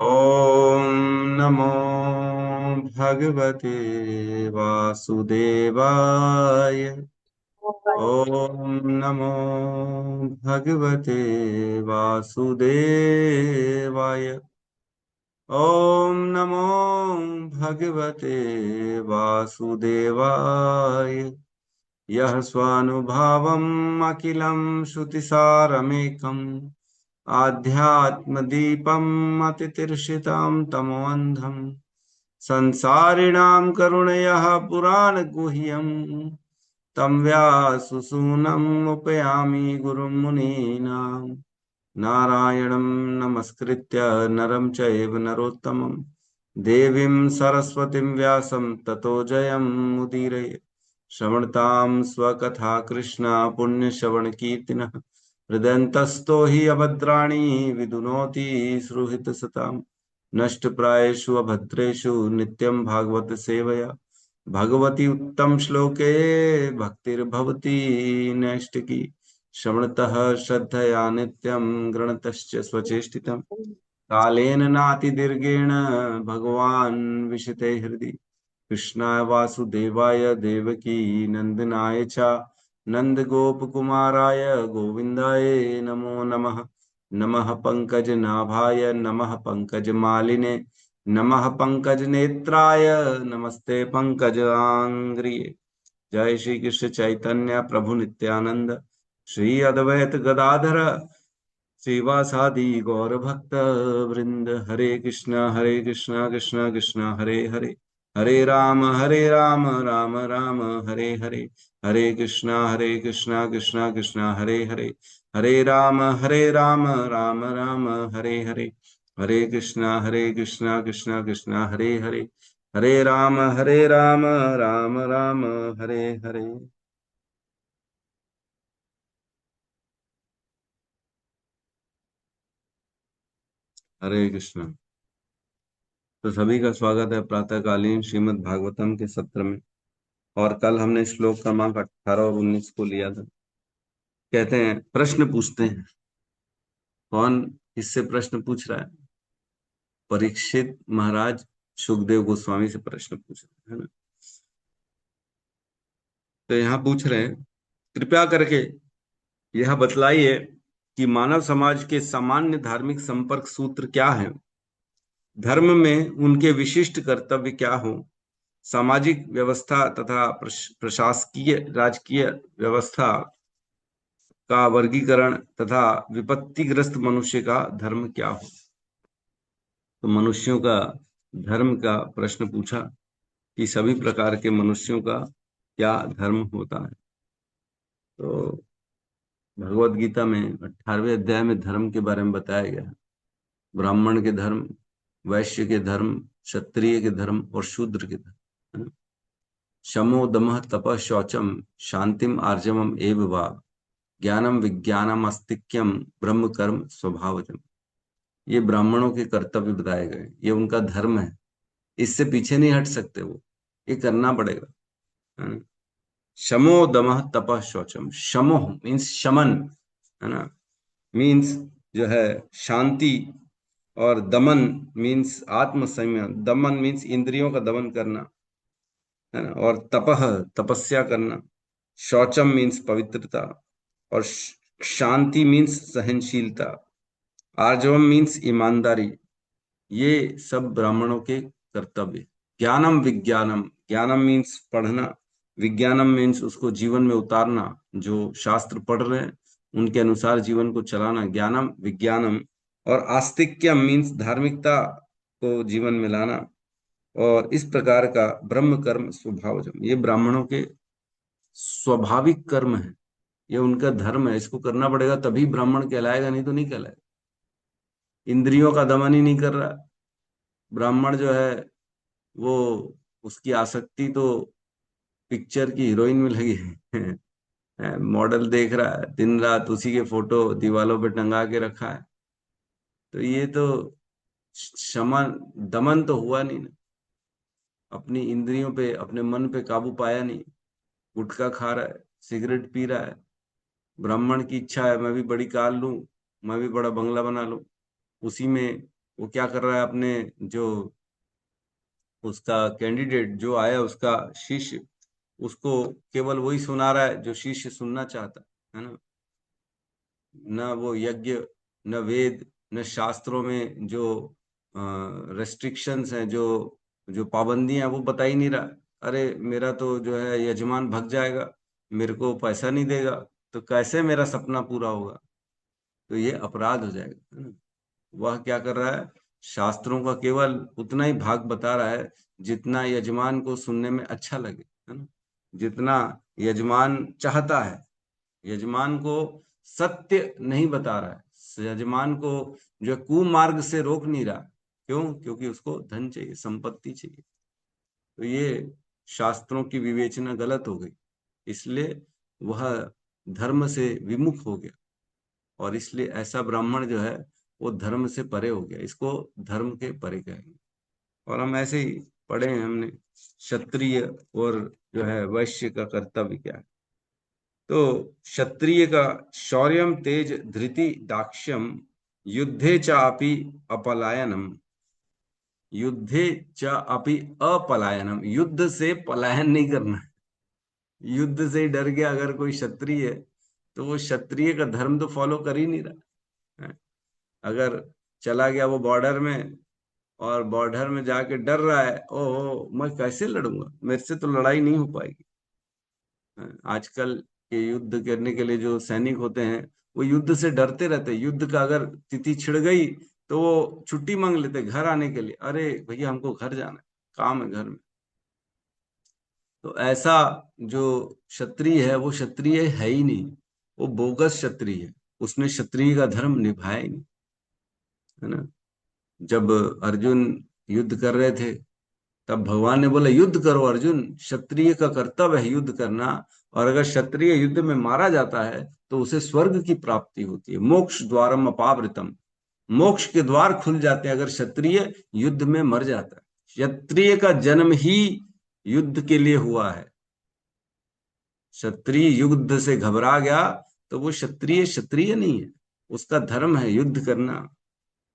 ॐ नमो भगवते वासुदेवाय। ॐ नमो भगवते वासुदेवाय। ॐ नमो भगवते वासुदेवाय। यः स्वानुभावम् अखिलं श्रुतिसारमेकम् आध्यात्मदीपम् अतितीर्षितां तमोऽन्धम् संसारिणां करुणयः पुराणगुह्यम् तं व्याससूनम् उपयामि गुरुं मुनीनां। नारायणं नमस्कृत्य नरं चैव नरोत्तमं देवीं सरस्वतीं व्यासं ततो जयमुदीरये। श्रवणतां स्वकथा कृष्णा पुण्यश्रवणकीर्तिनः हृदयन्तस्तो हि अभद्राणि विदुनोति सुहृतसताम्। नष्टप्रायेषु अभद्रेषु नित्यं भागवत सेवया भगवती उत्तम श्लोके भक्तिर्भवती नैष्टिकी। श्रवणतः श्रद्धया नित्यं गृणतश्च स्वचेष्टितं कालेन नातिदीर्घेण भगवान् विशते हृदि। कृष्णाय वासुदेवाय देवकी नंदनाय च नंदगोपकुमाराय गोविन्दाय नमो नमः। नमः पंकजनाभाय नमः पंकजमालिने नमः पंकजनेत्राय नमस्ते पंकजांग्रिये। जय श्री कृष्ण चैतन्य प्रभु नित्यानंद श्री अद्वैत गदाधर श्रीवासादि गौर भक्त वृंद। हरे कृष्ण कृष्ण कृष्ण हरे हरे हरे राम राम राम हरे हरे। हरे कृष्ण कृष्ण कृष्ण हरे हरे हरे राम राम राम हरे हरे। हरे कृष्ण कृष्ण कृष्ण हरे हरे हरे राम राम राम हरे हरे। हरे कृष्ण। तो सभी का स्वागत है प्रातःकालीन श्रीमद् भागवतम के सत्र में। और कल हमने श्लोक क्रमांक 18 और 19 को लिया था। कहते हैं प्रश्न पूछते हैं। कौन किससे प्रश्न पूछ रहा है? परीक्षित महाराज सुखदेव गोस्वामी से प्रश्न पूछ रहे हैं, है ना। तो यहाँ पूछ रहे हैं, कृपया करके यह बतलाइए कि मानव समाज के सामान्य धार्मिक संपर्क सूत्र क्या है। धर्म में उनके विशिष्ट कर्तव्य क्या हो। सामाजिक व्यवस्था तथा प्रशासकीय राजकीय व्यवस्था का वर्गीकरण तथा विपत्तिग्रस्त मनुष्य का धर्म क्या हो। तो मनुष्यों का धर्म का प्रश्न पूछा कि सभी प्रकार के मनुष्यों का क्या धर्म होता है। तो भगवत गीता में 18वें अध्याय में धर्म के बारे में बताया गया है। ब्राह्मण के धर्म, वैश्य के धर्म, क्षत्रिय के धर्म और शूद्र के धर्म, है ना। शमो दमः तपः शौचम शांतिम आर्जवम एव वा ज्ञानम विज्ञानम आस्तिक्यम ब्रह्म कर्म स्वभावजम। ये ब्राह्मणों के कर्तव्य बताए गए, ये उनका धर्म है। इससे पीछे नहीं हट सकते वो, ये करना पड़ेगा, है ना। शमो दमः तपः शौचम। शमो मीन्स शमन, है ना, मीन्स जो है शांति। और दमन मीन्स आत्म संयम। दमन मीन्स इंद्रियों का दमन करना, है ना। और तपह तपस्या करना। शौचम मीन्स पवित्रता। और शांति मीन्स सहनशीलता। आर्जवम मीन्स ईमानदारी। ये सब ब्राह्मणों के कर्तव्य। ज्ञानम विज्ञानम, ज्ञानम मीन्स पढ़ना, विज्ञानम मीन्स उसको जीवन में उतारना। जो शास्त्र पढ़ रहे हैं उनके अनुसार जीवन को चलाना, ज्ञानम विज्ञानम। और आस्तिक्यम मीन्स धार्मिकता को जीवन में लाना। और इस प्रकार का ब्रह्म कर्म स्वभावजम, ये ब्राह्मणों के स्वाभाविक कर्म है, ये उनका धर्म है। इसको करना पड़ेगा तभी ब्राह्मण कहलाएगा, नहीं तो नहीं कहलाएगा। इंद्रियों का दमन ही नहीं कर रहा ब्राह्मण जो है, वो उसकी आसक्ति तो पिक्चर की हीरोइन में लगी है। मॉडल देख रहा है दिन रात, उसी के फोटो दीवालों पे टंगा के रखा है। तो ये तो शमन दमन तो हुआ नहीं ना। अपनी इंद्रियों पे, अपने मन पे काबू पाया नहीं। गुटखा खा रहा है, सिगरेट पी रहा है। ब्राह्मण की इच्छा है मैं भी बड़ी कार लूं, मैं भी बड़ा बंगला बना लूं, उसी में वो क्या कर रहा है, अपने जो उसका कैंडिडेट जो आया, उसका शिष्य, उसको केवल वही सुना रहा है जो शिष्य सुनना चाहता है ना। न वो यज्ञ, न वेद, न शास्त्रों में जो रेस्ट्रिक्शंस हैं, जो पाबंदियां हैं, वो बता ही नहीं रहा। अरे मेरा तो जो है यजमान भग जाएगा, मेरे को पैसा नहीं देगा, तो कैसे मेरा सपना पूरा होगा, तो ये अपराध हो जाएगा, है ना। वह क्या कर रहा है, शास्त्रों का केवल उतना ही भाग बता रहा है जितना यजमान को सुनने में अच्छा लगे, है ना, जितना यजमान चाहता है। यजमान को सत्य नहीं बता रहा है, यजमान को जो है कुमार्ग से रोक नहीं रहा। क्यों? क्योंकि उसको धन चाहिए, संपत्ति चाहिए। तो ये शास्त्रों की विवेचना गलत हो गई, इसलिए वह धर्म से विमुख हो गया, और इसलिए ऐसा ब्राह्मण जो है वो धर्म से परे हो गया, इसको धर्म के परे कहेंगे। और हम ऐसे ही पढ़े हैं हमने, क्षत्रिय और जो है वैश्य का कर्तव्य क्या है। तो क्षत्रिय का शौर्यम तेज धृति दाक्ष्यम, युद्धे चापि अपलायनम, युद्धे चापि अपलायनम, युद्ध से पलायन नहीं करना है। युद्ध से ही डर गया अगर कोई क्षत्रिय है, तो वो क्षत्रिय का धर्म तो फॉलो कर ही नहीं रहा है। अगर चला गया वो बॉर्डर में, और बॉर्डर में जाके डर रहा है, ओहो मैं कैसे लड़ूंगा, मेरे से तो लड़ाई नहीं हो पाएगी। आजकल के युद्ध करने के लिए जो सैनिक होते हैं, वो युद्ध से डरते रहते हैं। युद्ध का अगर तिथि छिड़ गई तो वो छुट्टी मांग लेते घर आने के लिए, अरे भैया हमको घर जाना है, काम है घर में। तो ऐसा जो क्षत्रिय है वो क्षत्रिय है ही नहीं, वो बोगस क्षत्रिय है, उसने क्षत्रिय का धर्म निभाया ही नहीं, है ना। जब अर्जुन युद्ध कर रहे थे, तब भगवान ने बोला युद्ध करो अर्जुन, क्षत्रिय का कर्तव्य है युद्ध करना, और अगर क्षत्रिय युद्ध में मारा जाता है तो उसे स्वर्ग की प्राप्ति होती है, मोक्ष द्वारम अपावृतम, मोक्ष के द्वार खुल जाते हैं अगर क्षत्रिय युद्ध में मर जाता है। क्षत्रिय का जन्म ही युद्ध के लिए हुआ है। क्षत्रिय युद्ध से घबरा गया तो वो क्षत्रिय क्षत्रिय नहीं है, उसका धर्म है युद्ध करना,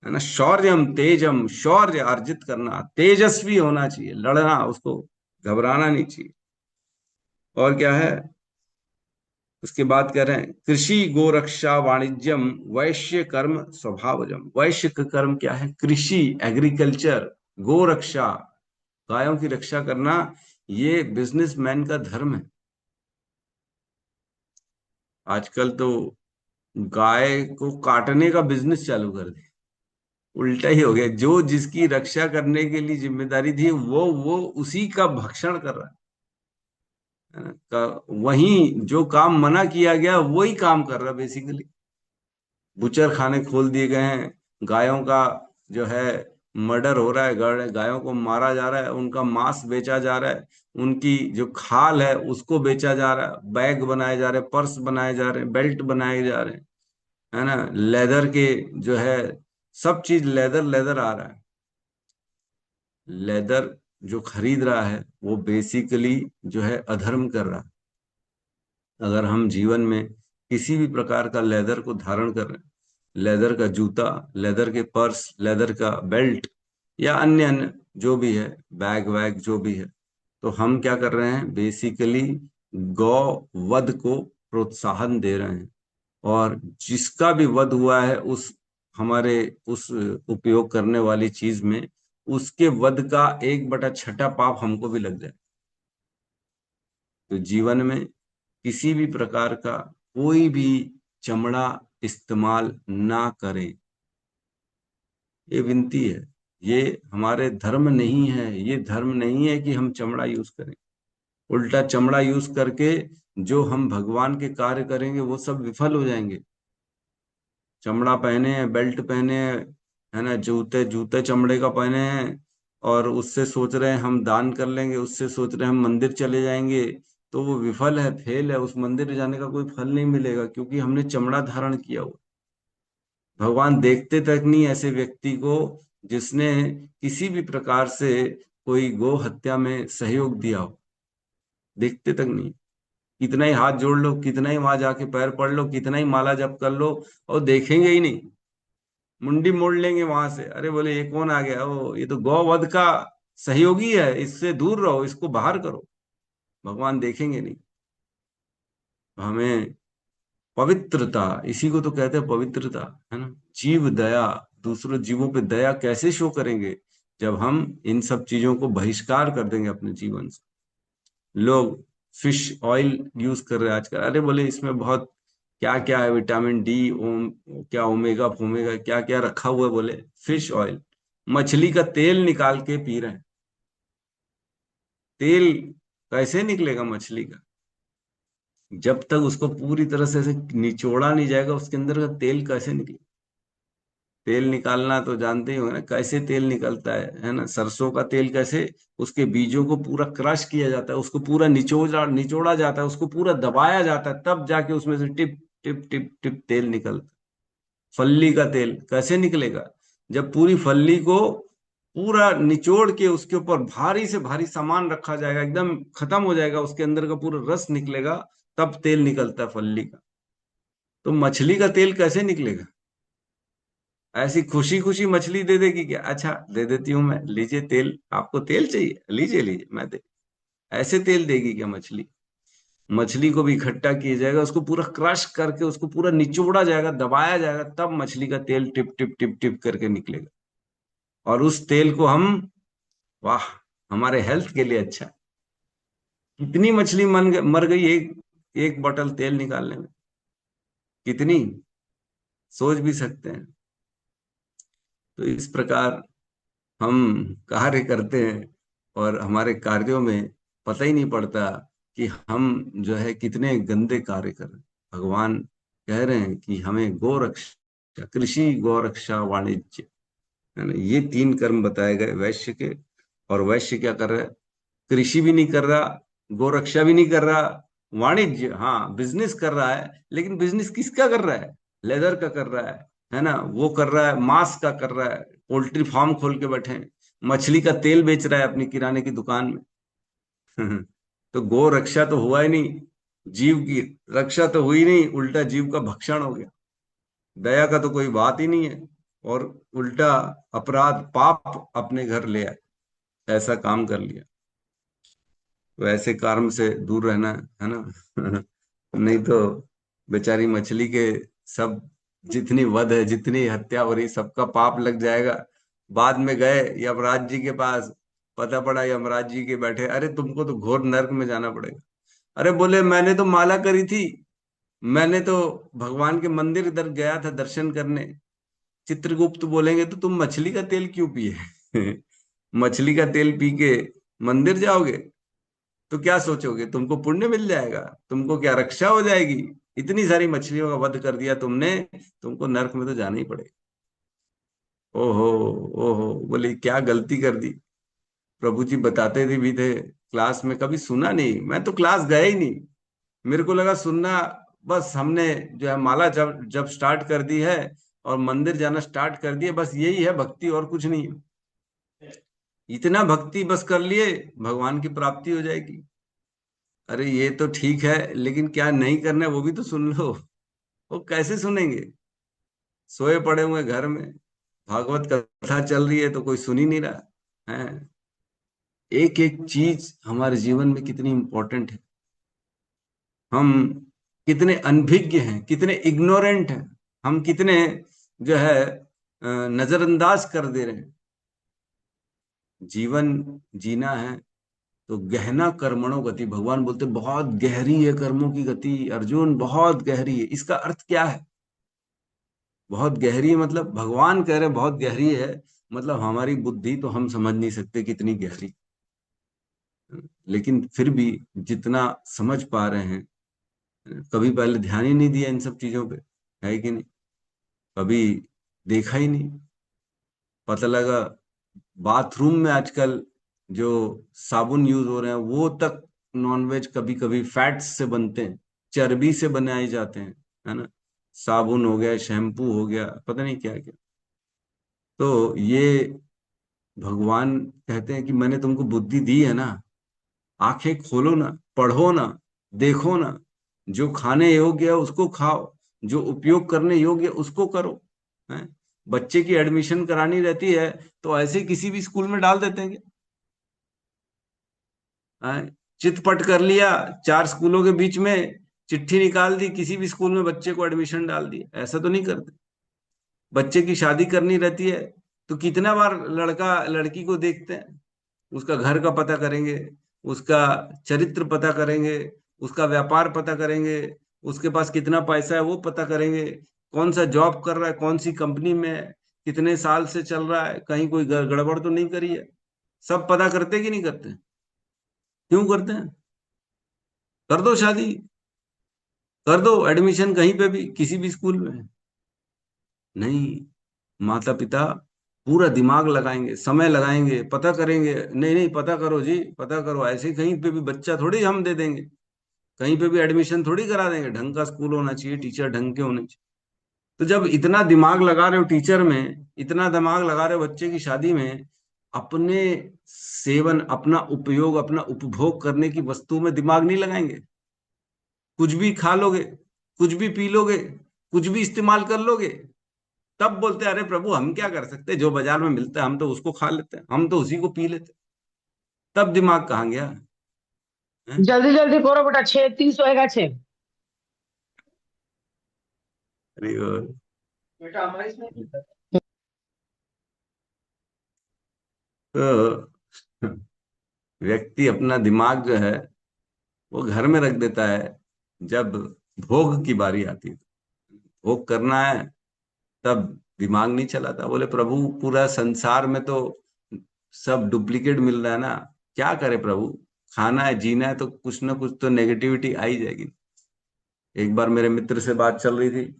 है ना। शौर्यम तेजम, शौर्य अर्जित करना, तेजस्वी होना चाहिए, लड़ना, उसको घबराना नहीं चाहिए। और क्या है, उसके बाद कह रहे हैं कृषि गोरक्षा वाणिज्यम वैश्य कर्म स्वभावजम। वैश्य का कर्म क्या है? कृषि, एग्रीकल्चर, गोरक्षा, गायों की रक्षा करना, ये बिजनेसमैन का धर्म है। आजकल तो गाय को काटने का बिजनेस चालू कर दिया, उल्टा ही हो गया। जो जिसकी रक्षा करने के लिए जिम्मेदारी थी, वो उसी का भक्षण कर रहा है ना। वही जो काम मना किया गया वही काम कर रहा है बेसिकली। बुचर खाने खोल दिए गए हैं, गायों का जो है मर्डर हो रहा है, गायों को मारा जा रहा है, उनका मांस बेचा जा रहा है, उनकी जो खाल है उसको बेचा जा रहा है, बैग बनाए जा रहे हैं, पर्स बनाए जा रहे हैं, बेल्ट बनाए जा रहे हैं, है ना। लेदर के जो है सब चीज लेदर लेदर आ रहा है। लेदर जो खरीद रहा है वो बेसिकली जो है अधर्म कर रहा है। अगर हम जीवन में किसी भी प्रकार का लेदर को धारण कर रहे हैं, लेदर का जूता, लेदर के पर्स, लेदर का बेल्ट, या अन्य अन्य जो भी है, बैग वैग जो भी है, तो हम क्या कर रहे हैं, बेसिकली गौ वध को प्रोत्साहन दे रहे हैं। और जिसका भी वध हुआ है उस हमारे उस उपयोग करने वाली चीज में, उसके वध का 1/6 पाप हमको भी लग जाए। तो जीवन में किसी भी प्रकार का कोई भी चमड़ा इस्तेमाल ना करें, ये विनती है। ये हमारे धर्म नहीं है, ये धर्म नहीं है कि हम चमड़ा यूज करें। उल्टा चमड़ा यूज करके जो हम भगवान के कार्य करेंगे वो सब विफल हो जाएंगे। चमड़ा पहने हैं, बेल्ट पहने हैं, है ना, जूते जूते चमड़े का पहने हैं, और उससे सोच रहे हैं हम दान कर लेंगे, उससे सोच रहे हैं हम मंदिर चले जाएंगे, तो वो विफल है, फेल है, उस मंदिर जाने का कोई फल नहीं मिलेगा, क्योंकि हमने चमड़ा धारण किया हुआ। भगवान देखते तक नहीं ऐसे व्यक्ति को जिसने किसी भी प्रकार से कोई गो हत्या में सहयोग दिया हो, देखते तक नहीं। कितना ही हाथ जोड़ लो, कितना ही वहां जाके पैर पड़ लो, कितना ही माला जप कर लो, और देखेंगे ही नहीं। मुंडी मोड़ लेंगे वहां से, अरे बोले ये कौन आ गया, ओ ये तो गौवध का सहयोगी है, इससे दूर रहो, इसको बाहर करो। भगवान देखेंगे नहीं। हमें पवित्रता, इसी को तो कहते हैं पवित्रता, है ना। जीव दया, दूसरों जीवों पे दया कैसे शो करेंगे जब हम इन सब चीजों को बहिष्कार कर देंगे अपने जीवन से। लोग फिश ऑयल यूज कर रहे हैं आजकल, अरे बोले इसमें बहुत क्या क्या है, विटामिन डी, क्या ओमेगा फोमेगा क्या क्या रखा हुआ है, बोले फिश ऑयल। मछली का तेल निकाल के पी रहे हैं। तेल कैसे निकलेगा मछली का, जब तक उसको पूरी तरह से ऐसे निचोड़ा नहीं जाएगा, उसके अंदर का तेल कैसे निकले। तेल निकालना तो जानते ही हो ना, कैसे तेल निकलता है ना। सरसों का तेल कैसे, उसके बीजों को पूरा क्रश किया जाता है, उसको पूरा निचोड़ा निचोड़ा जाता है, उसको पूरा दबाया जाता है, तब जाके उसमें से टिप टिप टिप टिप तेल निकलता है। फल्ली का तेल कैसे निकलेगा, जब पूरी फल्ली को पूरा निचोड़ के उसके ऊपर भारी से भारी सामान रखा जाएगा, एकदम खत्म हो जाएगा, उसके अंदर का पूरा रस निकलेगा, तब तेल निकलता है फल्ली का। तो मछली का तेल कैसे निकलेगा, ऐसी खुशी खुशी मछली दे देगी क्या, अच्छा दे देती हूं मैं, लीजिए तेल, आपको तेल चाहिए, लीजिए लीजिए मैं दे, ऐसे तेल देगी क्या मछली। मछली को भी इकट्ठा किया जाएगा, उसको पूरा क्रश करके उसको पूरा निचोड़ा जाएगा, दबाया जाएगा, तब मछली का तेल टिप टिप टिप टिप करके निकलेगा। और उस तेल को हम, वाह, हमारे हेल्थ के लिए अच्छा। कितनी मछली मर गई एक एक बोतल तेल निकालने में, कितनी, सोच भी सकते हैं। तो इस प्रकार हम कार्य करते हैं, और हमारे कार्यों में पता ही नहीं पड़ता कि हम जो है कितने गंदे कार्य कर रहे हैं। भगवान कह रहे हैं कि हमें गोरक्षा, कृषि, गोरक्षा, वाणिज्य, है ना, ये तीन कर्म बताए गए वैश्य के। और वैश्य क्या कर रहा है, कृषि भी नहीं कर रहा, गोरक्षा भी नहीं कर रहा, वाणिज्य हाँ बिजनेस कर रहा है, लेकिन बिजनेस किसका कर रहा है, लेदर का कर रहा है ना, वो कर रहा है, मांस का कर रहा है, पोल्ट्री फार्म खोल के बैठे हैं, मछली का तेल बेच रहा है अपनी किराने की दुकान में। तो गो रक्षा तो हुआ ही नहीं, जीव की रक्षा तो हुई नहीं, उल्टा जीव का भक्षण हो गया। दया का तो कोई बात ही नहीं है, और उल्टा अपराध पाप अपने घर ले आए, ऐसा काम कर लिया। तो ऐसे कर्म से दूर रहना है ना। नहीं तो बेचारी मछली के सब, जितनी वध है, जितनी हत्या हो रही, सबका पाप लग जाएगा। बाद में गए यमराज जी के पास, पता पड़ा यमराज जी के बैठे, अरे तुमको तो घोर नर्क में जाना पड़ेगा। अरे बोले मैंने तो माला करी थी, मैंने तो भगवान के मंदिर इधर गया था दर्शन करने। चित्रगुप्त बोलेंगे तो तुम मछली का तेल क्यों पिए। मछली का तेल पी के मंदिर जाओगे तो क्या सोचोगे, तुमको पुण्य मिल जाएगा, तुमको क्या रक्षा हो जाएगी, इतनी सारी मछलियों का वध कर दिया तुमने, तुमको नरक में तो जाना ही पड़ेगा। ओहो, ओहो, बोले क्या गलती कर दी। प्रभु जी बताते थे भी थे क्लास में, कभी सुना नहीं, मैं तो क्लास गया ही नहीं। मेरे को लगा सुनना, बस हमने जो है माला जब जब स्टार्ट कर दी है और मंदिर जाना स्टार्ट कर दिए, बस यही है भक्ति, और कुछ नहीं है। इतना भक्ति बस कर लिए, भगवान की प्राप्ति हो जाएगी। अरे ये तो ठीक है, लेकिन क्या नहीं करना है वो भी तो सुन लो। वो कैसे सुनेंगे, सोए पड़े हुए घर में, भागवत कथा चल रही है तो कोई सुन ही नहीं रहा है। एक एक चीज हमारे जीवन में कितनी इंपॉर्टेंट है, हम कितने अनभिज्ञ हैं, कितने इग्नोरेंट हैं, हम कितने जो है नजरअंदाज कर दे रहे हैं। जीवन जीना है तो गहना कर्मणों गति, भगवान बोलते बहुत गहरी है कर्मों की गति, अर्जुन बहुत गहरी है। इसका अर्थ क्या है, बहुत गहरी है मतलब, भगवान कह रहे बहुत गहरी है, मतलब हमारी बुद्धि तो हम समझ नहीं सकते कितनी गहरी। लेकिन फिर भी जितना समझ पा रहे हैं, कभी पहले ध्यान ही नहीं दिया इन सब चीजों पे, है कि नहीं, कभी देखा ही नहीं। पता लगा बाथरूम में आजकल जो साबुन यूज हो रहे हैं वो तक नॉनवेज कभी कभी फैट्स से बनते हैं, चर्बी से बनाए जाते हैं, है ना। साबुन हो गया, शैम्पू हो गया, पता नहीं क्या क्या। तो ये भगवान कहते हैं कि मैंने तुमको बुद्धि दी है ना, आंखें खोलो ना, पढ़ो ना, देखो ना, जो खाने योग्य है उसको खाओ, जो उपयोग करने योग्य है उसको करो, है। बच्चे की एडमिशन करानी रहती है तो ऐसे किसी भी स्कूल में डाल देते हैं। हाँ, चितपट कर लिया, चार स्कूलों के बीच में चिट्ठी निकाल दी, किसी भी स्कूल में बच्चे को एडमिशन डाल दिया। ऐसा तो नहीं करते। बच्चे की शादी करनी रहती है तो कितना बार लड़का लड़की को देखते हैं, उसका घर का पता करेंगे, उसका चरित्र पता करेंगे, उसका व्यापार पता करेंगे, उसके पास कितना पैसा है वो पता करेंगे, कौन सा जॉब कर रहा है, कौन सी कंपनी में है, कितने साल से चल रहा है, कहीं कोई गड़बड़ तो नहीं करी है। सब पता करते कि नहीं करते? क्यों करते हैं? कर दो शादी, कर दो एडमिशन कहीं पे भी, किसी भी स्कूल में। नहीं, माता पिता पूरा दिमाग लगाएंगे, समय लगाएंगे, पता करेंगे। नहीं नहीं, पता करो जी, पता करो। ऐसे ही कहीं पे भी बच्चा थोड़ी हम दे देंगे, कहीं पे भी एडमिशन थोड़ी करा देंगे। ढंग का स्कूल होना चाहिए, टीचर ढंग के होने चाहिए। तो जब इतना दिमाग लगा रहे हो टीचर में, इतना दिमाग लगा रहे हो बच्चे की शादी में, अपने सेवन, अपना उपयोग, अपना उपभोग करने की वस्तु में दिमाग नहीं लगाएंगे? कुछ भी खा लोगे, कुछ भी पी लोगे, कुछ भी इस्तेमाल कर लोगे, तब बोलते हैं अरे प्रभु हम क्या कर सकते हैं, जो बाजार में मिलता है हम तो उसको खा लेते हैं, हम तो उसी को पी लेते हैं। तब दिमाग कहाँ गया है? जल्दी जल्दी करो बेटा, 6 3 होएगा 6। अरे बेटा हमारे इसमें तो व्यक्ति अपना दिमाग जो है वो घर में रख देता है, जब भोग की बारी आती है, भोग करना है, तब दिमाग नहीं चलाता। बोले प्रभु पूरा संसार में तो सब डुप्लीकेट मिल रहा है ना, क्या करे प्रभु? खाना है, जीना है, तो कुछ ना कुछ तो नेगेटिविटी आ ही जाएगी। एक बार मेरे मित्र से बात चल रही थी,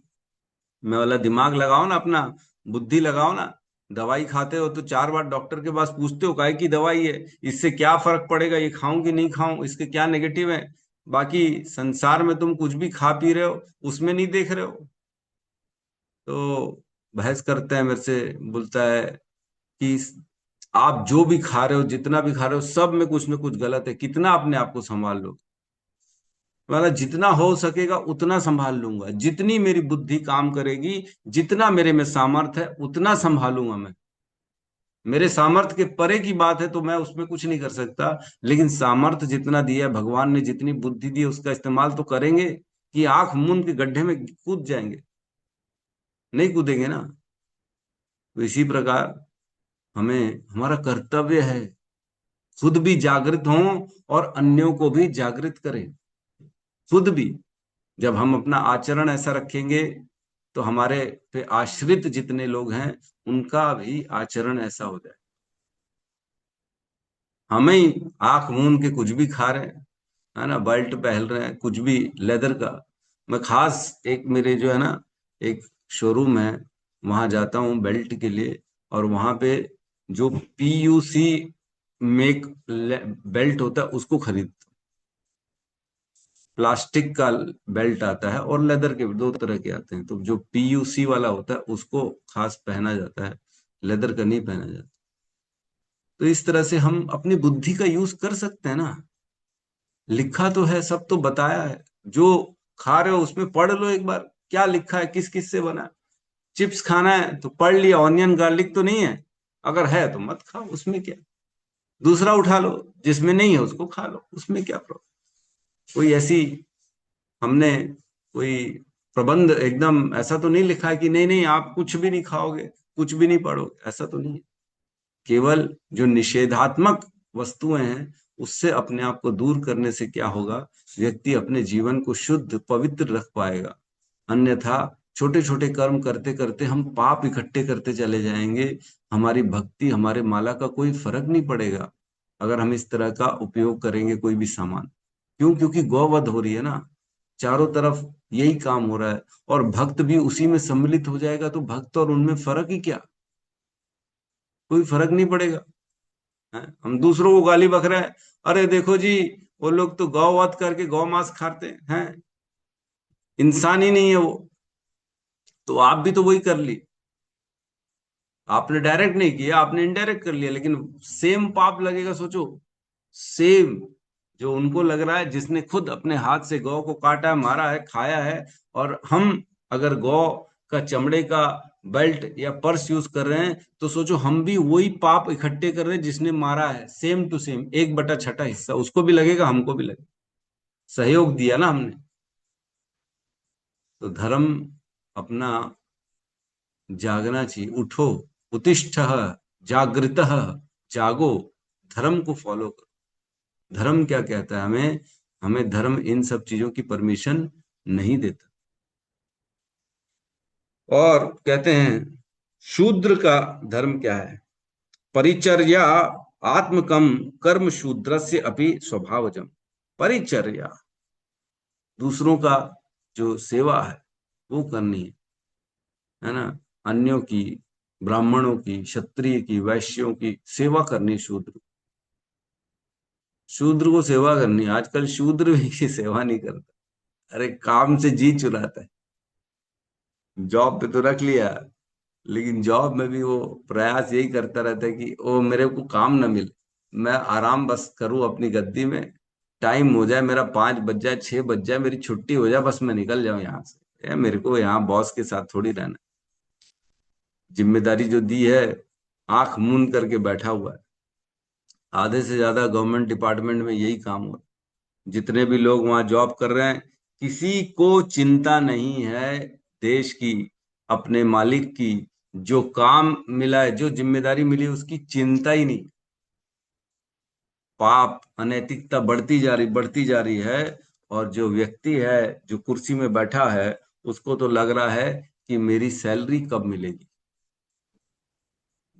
मैं बोला दिमाग लगाओ ना अपना, बुद्धि लगाओ ना। दवाई खाते हो तो 4 बार डॉक्टर के पास पूछते हो काय की दवाई है, इससे क्या फर्क पड़ेगा, ये खाऊं कि नहीं खाऊं, इसके क्या नेगेटिव है। बाकी संसार में तुम कुछ भी खा पी रहे हो, उसमें नहीं देख रहे हो। तो बहस करते हैं मेरे से, बोलता है कि आप जो भी खा रहे हो, जितना भी खा रहे हो, सब में कुछ ना कुछ गलत है, कितना अपने आप को संभाल लो। मतलब जितना हो सकेगा उतना संभाल लूंगा, जितनी मेरी बुद्धि काम करेगी, जितना मेरे में सामर्थ्य है उतना संभालूंगा मैं। मेरे सामर्थ्य के परे की बात है तो मैं उसमें कुछ नहीं कर सकता, लेकिन सामर्थ्य जितना दिया है भगवान ने, जितनी बुद्धि दी है उसका इस्तेमाल तो करेंगे, कि आंख मूंद के गड्ढे में कूद जाएंगे? नहीं कूदेंगे ना। तो इसी प्रकार हमें, हमारा कर्तव्य है खुद भी जागृत हों और अन्यों को भी जागृत करें। खुद भी जब हम अपना आचरण ऐसा रखेंगे तो हमारे पे आश्रित जितने लोग हैं उनका भी आचरण ऐसा हो जाए। हमें ही आंख मूंद के कुछ भी खा रहे हैं, है ना, बेल्ट पहन रहे हैं, कुछ भी लेदर का। मैं खास एक मेरे जो है ना, एक शोरूम है, वहां जाता हूँ बेल्ट के लिए, और वहां पे जो पीयूसी मेक बेल्ट होता है उसको खरीद। प्लास्टिक का बेल्ट आता है और लेदर के, दो तरह के आते हैं, तो जो पीयूसी वाला होता है उसको खास पहना जाता है, लेदर का नहीं पहना जाता। तो इस तरह से हम अपनी बुद्धि का यूज कर सकते हैं ना। लिखा तो है, सब तो बताया है। जो खा रहे हो उसमें पढ़ लो एक बार, क्या लिखा है, किस किस से बना है। चिप्स खाना है तो पढ़ लिया, ऑनियन गार्लिक तो नहीं है, अगर है तो मत खाओ, उसमें क्या। दूसरा उठा लो, जिसमें नहीं है उसको खा लो, उसमें क्या प्रॉब्लम। कोई ऐसी, हमने कोई प्रबंध एकदम ऐसा तो नहीं लिखा है कि नहीं नहीं आप कुछ भी नहीं खाओगे, कुछ भी नहीं पढ़ोगे, ऐसा तो नहीं है। केवल जो निषेधात्मक वस्तुएं हैं उससे अपने आप को दूर करने से क्या होगा, व्यक्ति अपने जीवन को शुद्ध पवित्र रख पाएगा। अन्यथा छोटे छोटे कर्म करते करते हम पाप इकट्ठे करते चले जाएंगे, हमारी भक्ति, हमारे माला का कोई फर्क नहीं पड़ेगा अगर हम इस तरह का उपयोग करेंगे कोई भी सामान। क्यों? क्योंकि गौवध हो रही है ना, चारों तरफ यही काम हो रहा है, और भक्त भी उसी में सम्मिलित हो जाएगा, तो भक्त और उनमें फर्क ही क्या, कोई फर्क नहीं पड़ेगा। हैं? हम दूसरों को गाली बक रहे हैं, अरे देखो जी वो लोग तो गौ वध करके गौ मांस खाते हैं, इंसान ही नहीं है वो। तो आप भी तो वही कर ली, आपने डायरेक्ट नहीं किया, आपने इनडायरेक्ट कर लिया, लेकिन सेम पाप लगेगा, सोचो। सेम जो उनको लग रहा है, जिसने खुद अपने हाथ से गौ को काटा है, मारा है, खाया है। और हम अगर गौ का चमड़े का बेल्ट या पर्स यूज कर रहे हैं, तो सोचो हम भी वही पाप इकट्ठे कर रहे हैं जिसने मारा है, सेम टू सेम 1/6 हिस्सा उसको भी लगेगा, हमको भी लगेगा। सहयोग दिया ना हमने। तो धर्म अपना जागना चाहिए। उठो, उत्तिष्ठ जागृत, जागो, धर्म को फॉलो करो। धर्म क्या कहता है हमें? हमें धर्म इन सब चीजों की परमिशन नहीं देता। और कहते हैं शूद्र का धर्म क्या है? परिचर्या आत्मकम कर्म शूद्रस्य अपि स्वभावजम। परिचर्या, दूसरों का जो सेवा है वो करनी है ना? अन्यों की, ब्राह्मणों की, क्षत्रिय की, वैश्यों की सेवा करनी शूद्र। शूद्र को सेवा करनी। आजकल शूद्र भी सेवा नहीं करता, अरे काम से जी चुराता है। जॉब पे तो रख लिया, लेकिन जॉब में भी वो प्रयास यही करता रहता है कि ओ मेरे को काम ना मिले, मैं आराम बस करूं अपनी गद्दी में, टाइम हो जाए मेरा, 5 बज जाए, 6 बज जाए, मेरी छुट्टी हो जाए, बस मैं निकल जाऊं यहाँ से। मेरे को यहाँ बॉस के साथ थोड़ी रहना। जिम्मेदारी जो दी है, आंख मूंद करके बैठा हुआ है। आधे से ज्यादा गवर्नमेंट डिपार्टमेंट में यही काम हो रहा है। जितने भी लोग वहां जॉब कर रहे हैं, किसी को चिंता नहीं है देश की, अपने मालिक की। जो काम मिला है, जो जिम्मेदारी मिली है, उसकी चिंता ही नहीं। पाप, अनैतिकता बढ़ती जा रही है। और जो व्यक्ति है, जो कुर्सी में बैठा है, उसको तो लग रहा है कि मेरी सैलरी कब मिलेगी।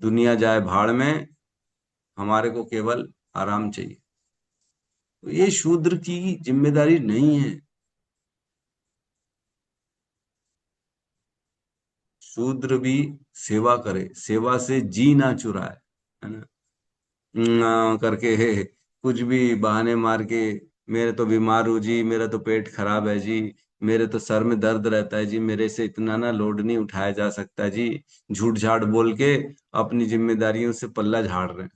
दुनिया जाए भाड़ में, हमारे को केवल आराम चाहिए। तो ये शूद्र की जिम्मेदारी नहीं है। शूद्र भी सेवा करे, सेवा से जी ना चुराए, है ना? करके कुछ भी बहाने मार के, मेरे तो बीमार हूँ जी, मेरा तो पेट खराब है जी, मेरे तो सर में दर्द रहता है जी, मेरे से इतना ना लोड नहीं उठाया जा सकता जी, झूठ झाट बोल के अपनी जिम्मेदारियों से पल्ला झाड़ रहे हैं।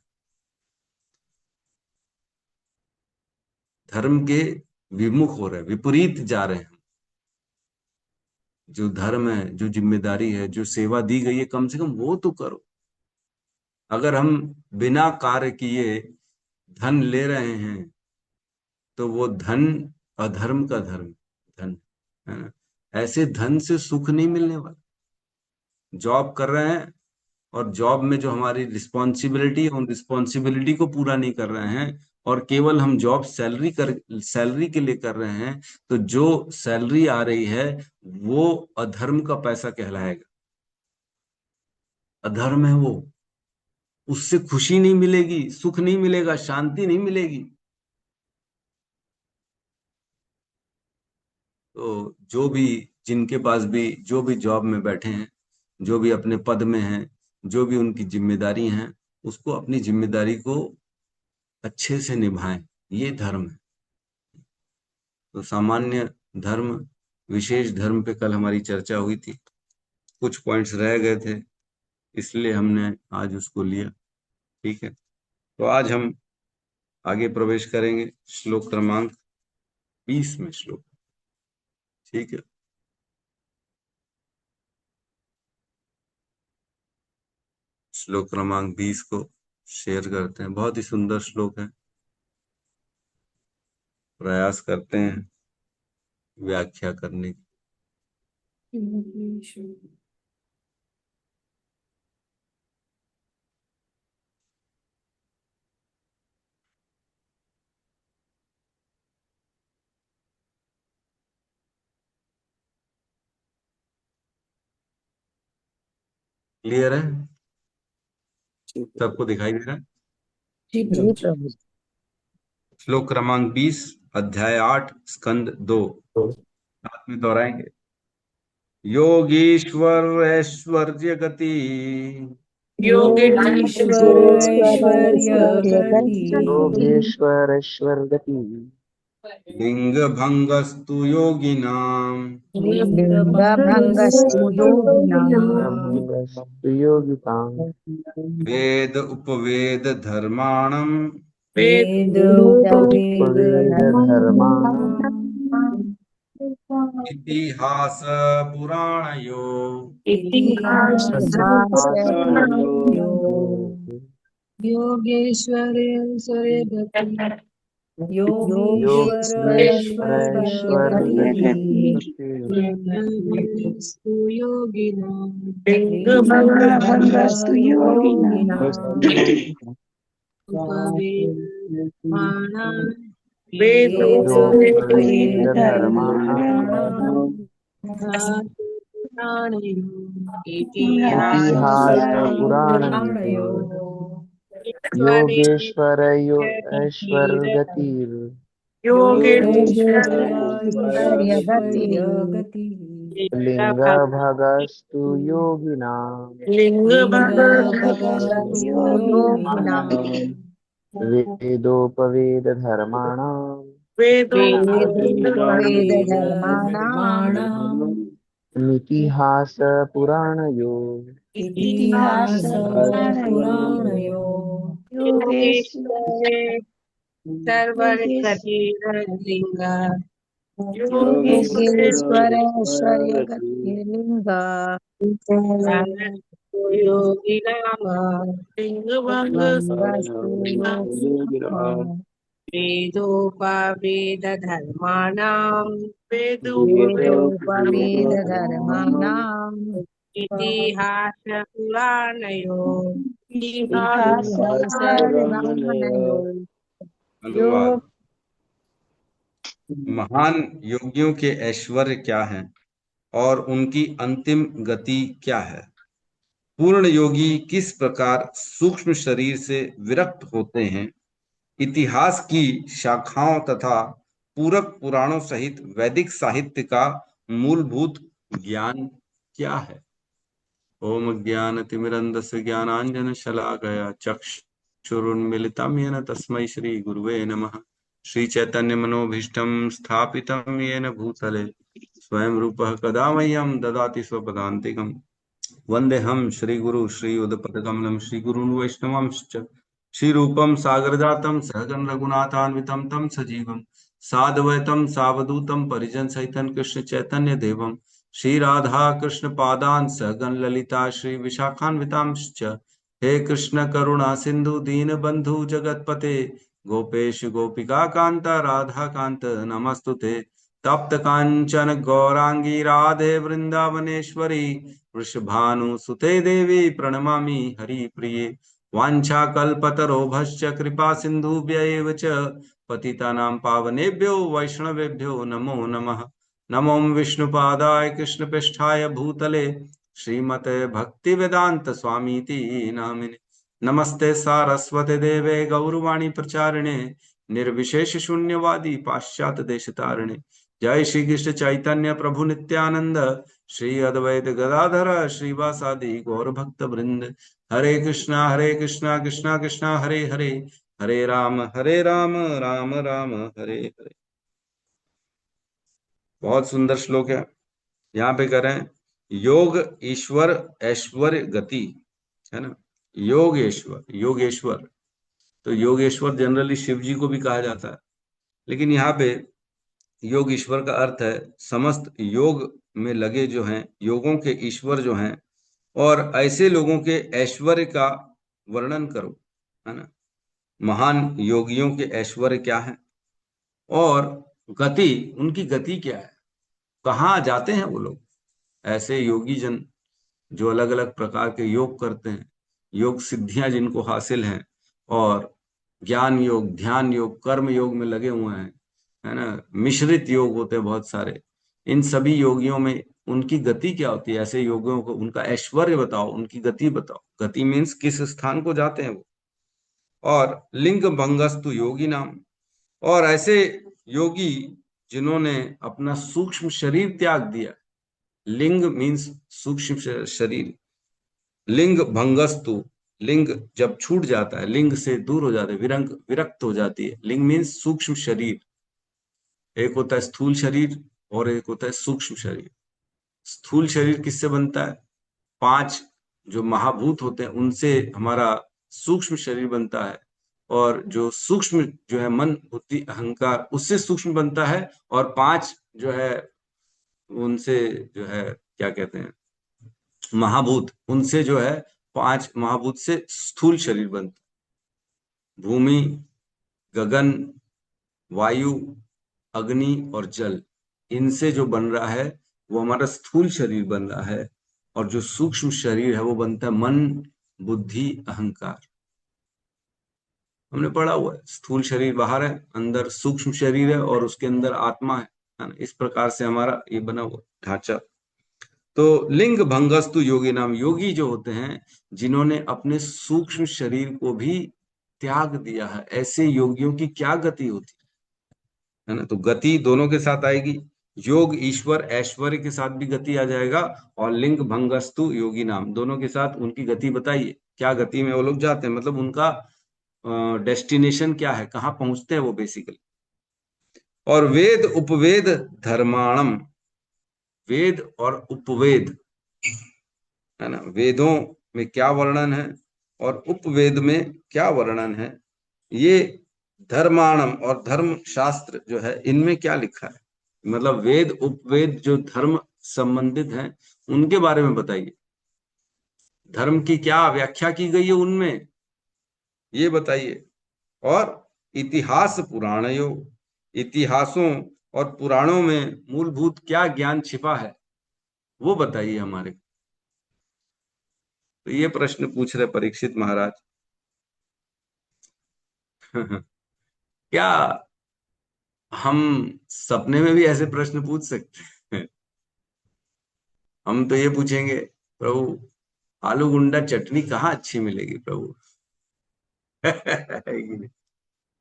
धर्म के विमुख हो रहे हैं, विपरीत जा रहे हैं। जो धर्म है, जो जिम्मेदारी है, जो सेवा दी गई है, कम से कम वो तो करो। अगर हम बिना कार्य किए धन ले रहे हैं, तो वो धन अधर्म का धर्म धन है ना? ऐसे धन से सुख नहीं मिलने वाला। जॉब कर रहे हैं, और जॉब में जो हमारी रिस्पॉन्सिबिलिटी है, उन रिस्पॉन्सिबिलिटी को पूरा नहीं कर रहे हैं, और केवल हम जॉब सैलरी के लिए कर रहे हैं, तो जो सैलरी आ रही है वो अधर्म का पैसा कहलाएगा। अधर्म है वो। उससे खुशी नहीं मिलेगी, सुख नहीं मिलेगा, शांति नहीं मिलेगी। तो जो भी, जिनके पास भी, जो भी जॉब में बैठे हैं, जो भी अपने पद में हैं, जो भी उनकी जिम्मेदारी हैं, उसको अपनी जिम्मेदारी को अच्छे से निभाएं। ये धर्म है। तो सामान्य धर्म, विशेष धर्म पे कल हमारी चर्चा हुई थी। कुछ पॉइंट्स रह गए थे, इसलिए हमने आज उसको लिया। ठीक है, तो आज हम आगे प्रवेश करेंगे श्लोक क्रमांक 20 में। श्लोक, ठीक है। श्लोक क्रमांक 20 को शेयर करते हैं। बहुत ही सुंदर श्लोक है। प्रयास करते हैं व्याख्या करने की। क्लियर है? सबको दिखाई दे रहा है? जी जी प्रभु जी। प्रभु। श्लोक क्रमांक 20, अध्याय 8, स्कंद 2। साथ में दोहराएंगे। योगीश्वर ऐश्वर्य गति, योगेश्वर ऐश्वर्य गति, योगेश्वरेश्वर गति, लिंग भंगस्तु योगिनाम, लिंग लिंग भंगस्तु भंगस्तु योगिनाम्, भंगस्तु योगिताम्, वेद उपवेद धर्माणम, वेद वेद उपवेद उपवेद धर्माणाम्, धर्माणाम्, इतिहास पुराणयो इतिहास इतिहासयो योगेश्वरेश्वरगति योगेश्वरेश्वरगति लिङ्गभङ्गस्तु योगिनां लिङ्गभङ्गस्तु योगिनाम् उपवेदमानां वेदोपवेदधर्माणाम् पुराणयो इतिहासपुराणयो योगेश्वरयो ऐश्वर्यगतिर् लिङ्गभगस्तु योगिनाम् लिङ्गभङ्गस्तु योगिनाम् वेदोपवेदधर्माणाम् वेदोपवेदधर्माणाम् इतिहासपुराणयो इतिहासपुराणयो योगेश्वरे सर्वगतिर्लिङ्ग योगेश्वरेश्वर्यगतिर्लिङ्ग योगिनाम लिङ्गस्तु योगिनाम वेदोपवेदधर्माणाम् इतिहासपुराणयो इतिहासपुराणयो अनुवाद। महान योगियों के ऐश्वर्य क्या हैं और उनकी अंतिम गति क्या है? पूर्ण योगी किस प्रकार सूक्ष्म शरीर से विरक्त होते हैं? इतिहास की शाखाओं तथा पूरक पुराणों सहित वैदिक साहित्य का मूलभूत ज्ञान क्या है? ओम ज्ञानतिमिरन्धस्य ज्ञानाञ्जनशलाकया चक्षुरुन्मीलितं येन तस्मै श्री गुरुवे नमः। श्री चैतन्य मनोभीष्टं स्थापितं येन भूतले स्वयं रूपः कदा मह्यं ददाति स्वपदान्तिकम्। वन्देऽहं श्रीगुरु श्रीयुतपदकमलं श्रीगुरून् वैष्णवांश्च श्रीरूपं सागरजातं सहगण रघुनाथान्वितं तं सजीवं साद्वैतं सावधूतं परिजनसहितं कृष्ण चैतन्य देवं श्री राधा कृष्ण पादान् सहगण ललिता श्री विशाखान्वितांश्च। हे कृष्ण करुणा सिंधु दीन बंधु जगतपते गोपेश गोपिका कांत राधा कांत नमस्तुते। तप्त कांचन गौरांगी राधे वृंदावनेश्वरी वृषभानुसुते देवी प्रणमामि हरिप्रिये। वाञ्छाकल्पतरोभश्च कृपा सिन्धुभ्य एव च पतितानां पावनेभ्यो वैष्णवेभ्यो नमो नमः। नमो विष्णुपादाय कृष्णपृष्ठाय भूतले श्रीमते भक्तिवेदांत स्वामीति नामिने। नमस्ते सारस्वते देवे गौरवाणी प्रचारिणे निर्विशेष शून्यवादी पाश्चात्य देशतारिणे। जय श्री कृष्ण चैतन्य प्रभु नित्यानंद श्री अद्वैत गदाधर श्रीवासादि गौर भक्त वृंद। हरे कृष्णा कृष्णा कृष्णा हरे हरे हरे राम राम राम हरे हरे। बहुत सुंदर श्लोक है। यहाँ पे करें योग ईश्वर ऐश्वर्य गति, है ना। योगेश्वर तो योगेश्वर जनरली शिव जी को भी कहा जाता है, लेकिन यहाँ पे योग ईश्वर का अर्थ है समस्त योग में लगे जो हैं, योगों के ईश्वर जो हैं, और ऐसे लोगों के ऐश्वर्य का वर्णन करो, है ना। महान योगियों के ऐश्वर्य क्या है और गति, उनकी गति क्या है, कहाँ जाते हैं वो लोग। ऐसे योगी जन जो अलग अलग प्रकार के योग करते हैं, योग सिद्धियां जिनको हासिल हैं और ज्ञान योग, ध्यान योग, कर्म योग में लगे हुए हैं, है ना। मिश्रित योग होते हैं बहुत सारे। इन सभी योगियों में उनकी गति क्या होती है, ऐसे योगियों को उनका ऐश्वर्य बताओ, उनकी गति बताओ। गति मीन्स किस स्थान को जाते हैं वो। और लिंग भंगस्तु योगी नाम, और ऐसे योगी जिन्होंने अपना सूक्ष्म शरीर त्याग दिया। लिंग मीन्स सूक्ष्म शरीर। लिंग भंगस्तु, लिंग जब छूट जाता है, लिंग से दूर हो जाता है, विरक्त हो जाती है। लिंग मीन्स सूक्ष्म शरीर। एक होता है स्थूल शरीर और एक होता है सूक्ष्म शरीर। स्थूल शरीर किससे बनता है? 5 जो महाभूत होते हैं उनसे हमारा सूक्ष्म शरीर बनता है, और जो सूक्ष्म जो है मन बुद्धि अहंकार, उससे सूक्ष्म बनता है, और 5 जो है उनसे जो है क्या कहते हैं, महाभूत, उनसे जो है 5 महाभूत से स्थूल शरीर बनता है। भूमि, गगन, वायु, अग्नि और जल, इनसे जो बन रहा है वो हमारा स्थूल शरीर बन रहा है। और जो सूक्ष्म शरीर है वो बनता है मन, बुद्धि, अहंकार। हमने पढ़ा हुआ है, स्थूल शरीर बाहर है, अंदर सूक्ष्म शरीर है और उसके अंदर आत्मा है ना। इस प्रकार से हमारा ये बना हुआ ढांचा। तो लिंग भंगस्तु योगी नाम, योगी जो होते हैं जिन्होंने अपने सूक्ष्म शरीर को भी त्याग दिया है, ऐसे योगियों की क्या गति होती है ना। तो गति दोनों के साथ आएगी, योग ईश्वर ऐश्वर्य के साथ भी गति आ जाएगा, और लिंग भंगस्तु योगी नाम, दोनों के साथ उनकी गति बताइए, क्या गति में वो लोग जाते हैं, मतलब उनका डेस्टिनेशन क्या है, कहाँ पहुंचते हैं वो बेसिकली। और वेद उपवेद धर्माणम, वेद और उपवेद है ना, वेदों में क्या वर्णन है और उपवेद में क्या वर्णन है, ये धर्माणम और धर्म शास्त्र जो है इनमें क्या लिखा है, मतलब वेद उपवेद जो धर्म संबंधित हैं उनके बारे में बताइए। धर्म की क्या व्याख्या की गई है उनमें, ये बताइए। और इतिहास पुराणयो, इतिहासों और पुराणों में मूलभूत क्या ज्ञान छिपा है वो बताइए हमारे को। तो ये प्रश्न पूछ रहे परीक्षित महाराज। क्या हम सपने में भी ऐसे प्रश्न पूछ सकते हैं? हम तो ये पूछेंगे, प्रभु आलू गुंडा चटनी कहाँ अच्छी मिलेगी प्रभु। है कि नहीं?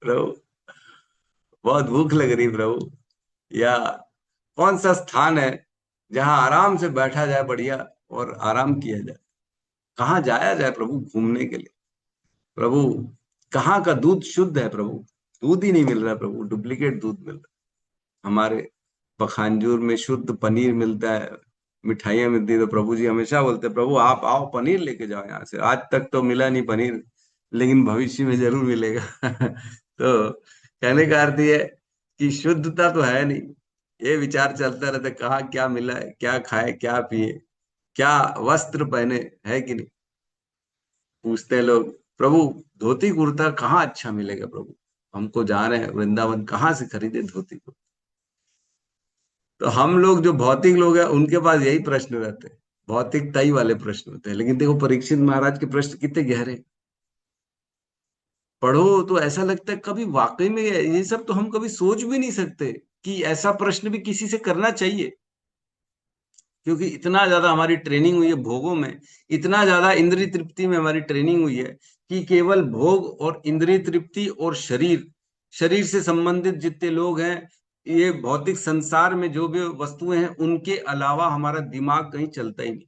प्रभु बहुत भूख लग रही प्रभु, या कौन सा स्थान है जहां आराम से बैठा जाए बढ़िया और आराम किया जाए, कहाँ जाया जाए प्रभु घूमने के लिए। प्रभु कहाँ का दूध शुद्ध है प्रभु, दूध ही नहीं मिल रहा है प्रभु, डुप्लीकेट दूध मिल रहा है। हमारे पखानजूर में शुद्ध पनीर मिलता है, मिठाइयाँ मिलती है, तो प्रभु जी हमेशा बोलते हैं प्रभु आप आओ पनीर लेके जाओ यहाँ से। आज तक तो मिला नहीं पनीर, लेकिन भविष्य में जरूर मिलेगा। तो कहने का अर्थ ये है कि शुद्धता तो है नहीं, ये विचार चलता रहता है कहाँ क्या मिला है, क्या खाए क्या पिए, क्या वस्त्र पहने, है कि नहीं। पूछते हैं लोग प्रभु धोती कुर्ता कहाँ अच्छा मिलेगा प्रभु, हमको जा रहे हैं वृंदावन, कहाँ से खरीदे धोती कुर्ता। तो हम लोग जो भौतिक लोग हैं उनके पास यही प्रश्न रहते हैं, भौतिकताई वाले प्रश्न होते हैं। लेकिन देखो परीक्षित महाराज के प्रश्न कितने गहरे, पढ़ो तो ऐसा लगता है कभी वाकई में ये सब तो हम कभी सोच भी नहीं सकते कि ऐसा प्रश्न भी किसी से करना चाहिए। क्योंकि इतना ज्यादा हमारी ट्रेनिंग हुई है भोगों में, इतना ज्यादा इंद्रिय तृप्ति में हमारी ट्रेनिंग हुई है कि केवल भोग और इंद्रिय तृप्ति और शरीर, शरीर से संबंधित जितने लोग हैं, ये भौतिक संसार में जो भी वस्तुएं हैं उनके अलावा हमारा दिमाग कहीं चलता ही नहीं।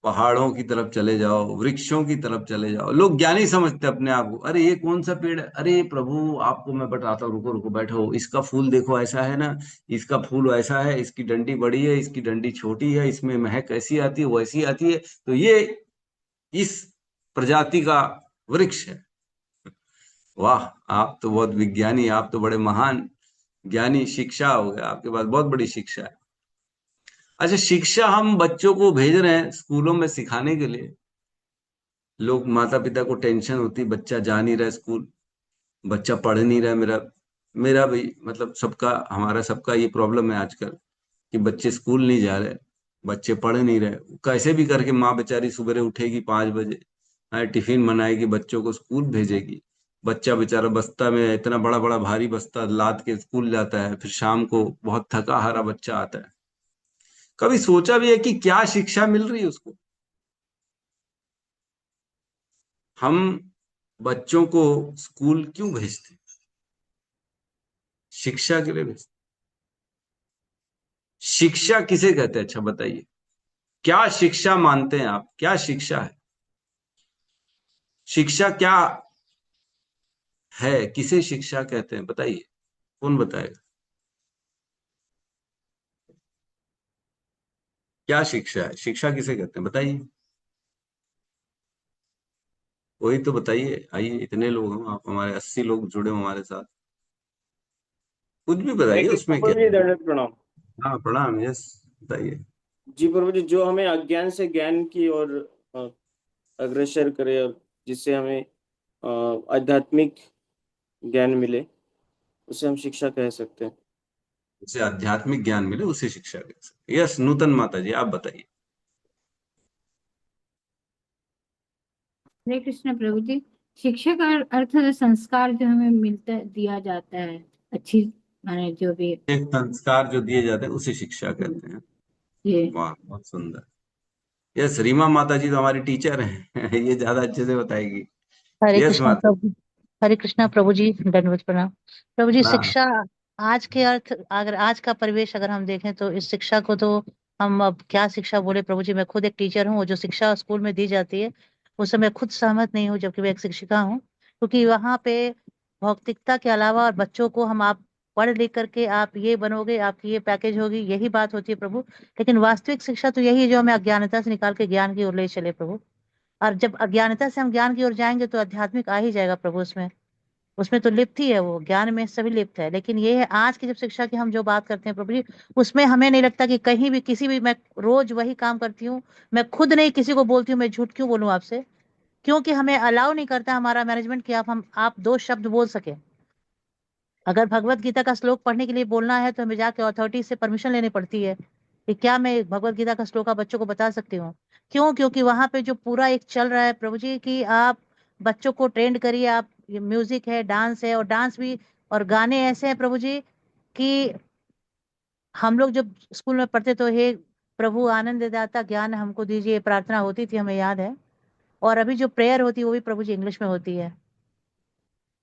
पहाड़ों की तरफ चले जाओ, वृक्षों की तरफ चले जाओ, लोग ज्ञानी समझते अपने आप को, अरे ये कौन सा पेड़ है, अरे प्रभु आपको मैं बताता हूँ, रुको रुको बैठो, इसका फूल देखो ऐसा है ना, इसका फूल ऐसा है, इसकी डंडी बड़ी है, इसकी डंडी छोटी है, इसमें महक ऐसी आती है वैसी आती है, तो ये इस प्रजाति का वृक्ष है। वाह, आप तो बहुत विज्ञानी, आप तो बड़े महान ज्ञानी, शिक्षा हो गया आपके पास, बहुत बड़ी शिक्षा है। अच्छा, शिक्षा हम बच्चों को भेज रहे हैं स्कूलों में सिखाने के लिए, लोग माता पिता को टेंशन होती, बच्चा जा नहीं रहा स्कूल, बच्चा पढ़ नहीं रहा। मेरा मेरा भी मतलब सबका, हमारा सबका ये प्रॉब्लम है आजकल कि बच्चे स्कूल नहीं जा रहे, बच्चे पढ़ नहीं रहे। कैसे भी करके माँ बेचारी सुबह उठेगी 5 बजे, टिफिन बनाएगी, बच्चों को स्कूल भेजेगी। बच्चा बेचारा बस्ता में इतना बड़ा बड़ा भारी बस्ता लाद के स्कूल जाता है, फिर शाम को बहुत थका हारा बच्चा आता है। कभी सोचा भी है कि क्या शिक्षा मिल रही है उसको। हम बच्चों को स्कूल क्यों भेजते हैं? शिक्षा के लिए भेजते। शिक्षा किसे कहते हैं, अच्छा बताइए, क्या शिक्षा मानते हैं आप, क्या शिक्षा है, शिक्षा क्या है, किसे शिक्षा कहते हैं बताइए, कौन बताएगा। क्या शिक्षा है, शिक्षा किसे कहते हैं बताइए, वही तो बताइए। आइए, इतने लोग हैं, आप हमारे 80 लोग जुड़े हो हमारे साथ। कुछ भी हरे बताइए, कृष्ण उसमें क्या प्रभु जी, है। दंडवत प्रणाम। हाँ प्रणाम, यस बताइए। जी प्रभु जी, जो हमें अज्ञान से ज्ञान की ओर अ, अग्रसर करे और जिससे हमें आध्यात्मिक ज्ञान मिले, उसे हम शिक्षा कह सकते हैं। उसे आध्यात्मिक ज्ञान मिले उसे शिक्षा कह सकते। यस नूतन माता जी आप बताइए। हरे कृष्ण प्रभु जी। शिक्षा का अर्थ है संस्कार जो हमें मिलता दिया जाता है, अच्छी माने जो भी। एक संस्कार जो दिए जाते हैं उसे शिक्षा कहते हैं। ये वाह बहुत सुंदर। यस रीमा माता जी तो हमारी टीचर हैं ये ज्यादा अच्छे से बताएगी। हरे यस कृष्णा माता जी। प्रभु। हरे कृष्णा प्रभु जी, दंडवत प्रणाम। प्रभु जी, हाँ शिक्षा आज के अर्थ, अगर आज का परिवेश अगर हम देखें तो इस शिक्षा को तो हम अब क्या शिक्षा बोले प्रभु जी। मैं खुद एक टीचर हूँ, जो शिक्षा स्कूल में दी जाती है उससे मैं खुद सहमत नहीं हूँ, जबकि मैं एक शिक्षिका हूँ। क्योंकि वहाँ पे भौतिकता के अलावा और बच्चों को हम आप पढ़ लिख करके आप ये बनोगे, आपकी ये पैकेज होगी, यही बात होती है प्रभु। लेकिन वास्तविक शिक्षा तो यही है जो हमें अज्ञानता से निकाल के ज्ञान की ओर ले चले प्रभु। और जब अज्ञानता से हम ज्ञान की ओर जाएंगे तो आध्यात्मिक आ ही जाएगा प्रभु। उसमें उसमें तो लिप्त ही है, वो ज्ञान में सभी लिप्त है। लेकिन ये है आज की जब शिक्षा की हम जो बात करते हैं प्रभु जी, उसमें हमें नहीं लगता कि कहीं भी किसी भी, मैं रोज वही काम करती हूँ, मैं खुद नहीं किसी को बोलती हूँ, मैं झूठ क्यों बोलूं आपसे, क्योंकि हमें अलाउ नहीं करता हमारा मैनेजमेंट कि आप दो शब्द बोल सके। अगर भगवत गीता का श्लोक पढ़ने के लिए बोलना है तो हमें जाके अथॉरिटी से परमिशन लेनी पड़ती है कि क्या मैं भगवत गीता का श्लोक बच्चों को बता सकती हूँ। क्यों? क्योंकि वहां पे जो पूरा एक चल रहा है प्रभु जी कि आप बच्चों को ट्रेंड करिए, आप ये म्यूजिक है, डांस है, और डांस भी और गाने ऐसे हैं प्रभु जी कि हम लोग जब स्कूल में पढ़ते तो हे प्रभु आनंद दाता ज्ञान हमको दीजिए, प्रार्थना होती थी, हमें याद है। और अभी जो प्रेयर होती है वो भी प्रभु जी इंग्लिश में होती है।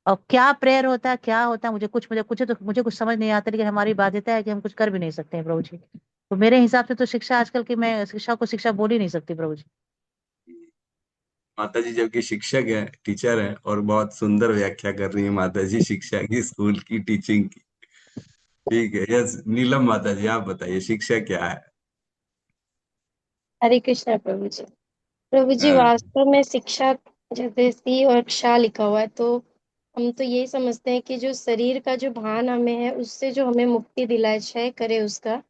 और क्या प्रेयर होता है, क्या होता है, मुझे कुछ समझ नहीं आता। लेकिन हमारी बाध्यता है कि हम कुछ कर भी नहीं सकते हैं प्रभु जी। तो मेरे हिसाब से तो शिक्षा आजकल की, मैं शिक्षा को शिक्षा बोल ही नहीं सकती प्रभु जी। माता जी जबकि शिक्षक है, टीचर है, और बहुत सुंदर व्याख्या कर रही है माता जी शिक्षा की, स्कूल की, टीचिंग की। ठीक है। यस नीलम माता जी आप बताइए शिक्षा क्या है। हरे कृष्णा प्रभु जी। प्रभु जी, हाँ, वास्तव में शिक्षा जैसे सी और क्षा लिखा हुआ है, तो हम तो यही समझते हैं कि जो शरीर का जो भान हमें है, उससे जो हमें मुक्ति दिलाए, क्षय करे उसका,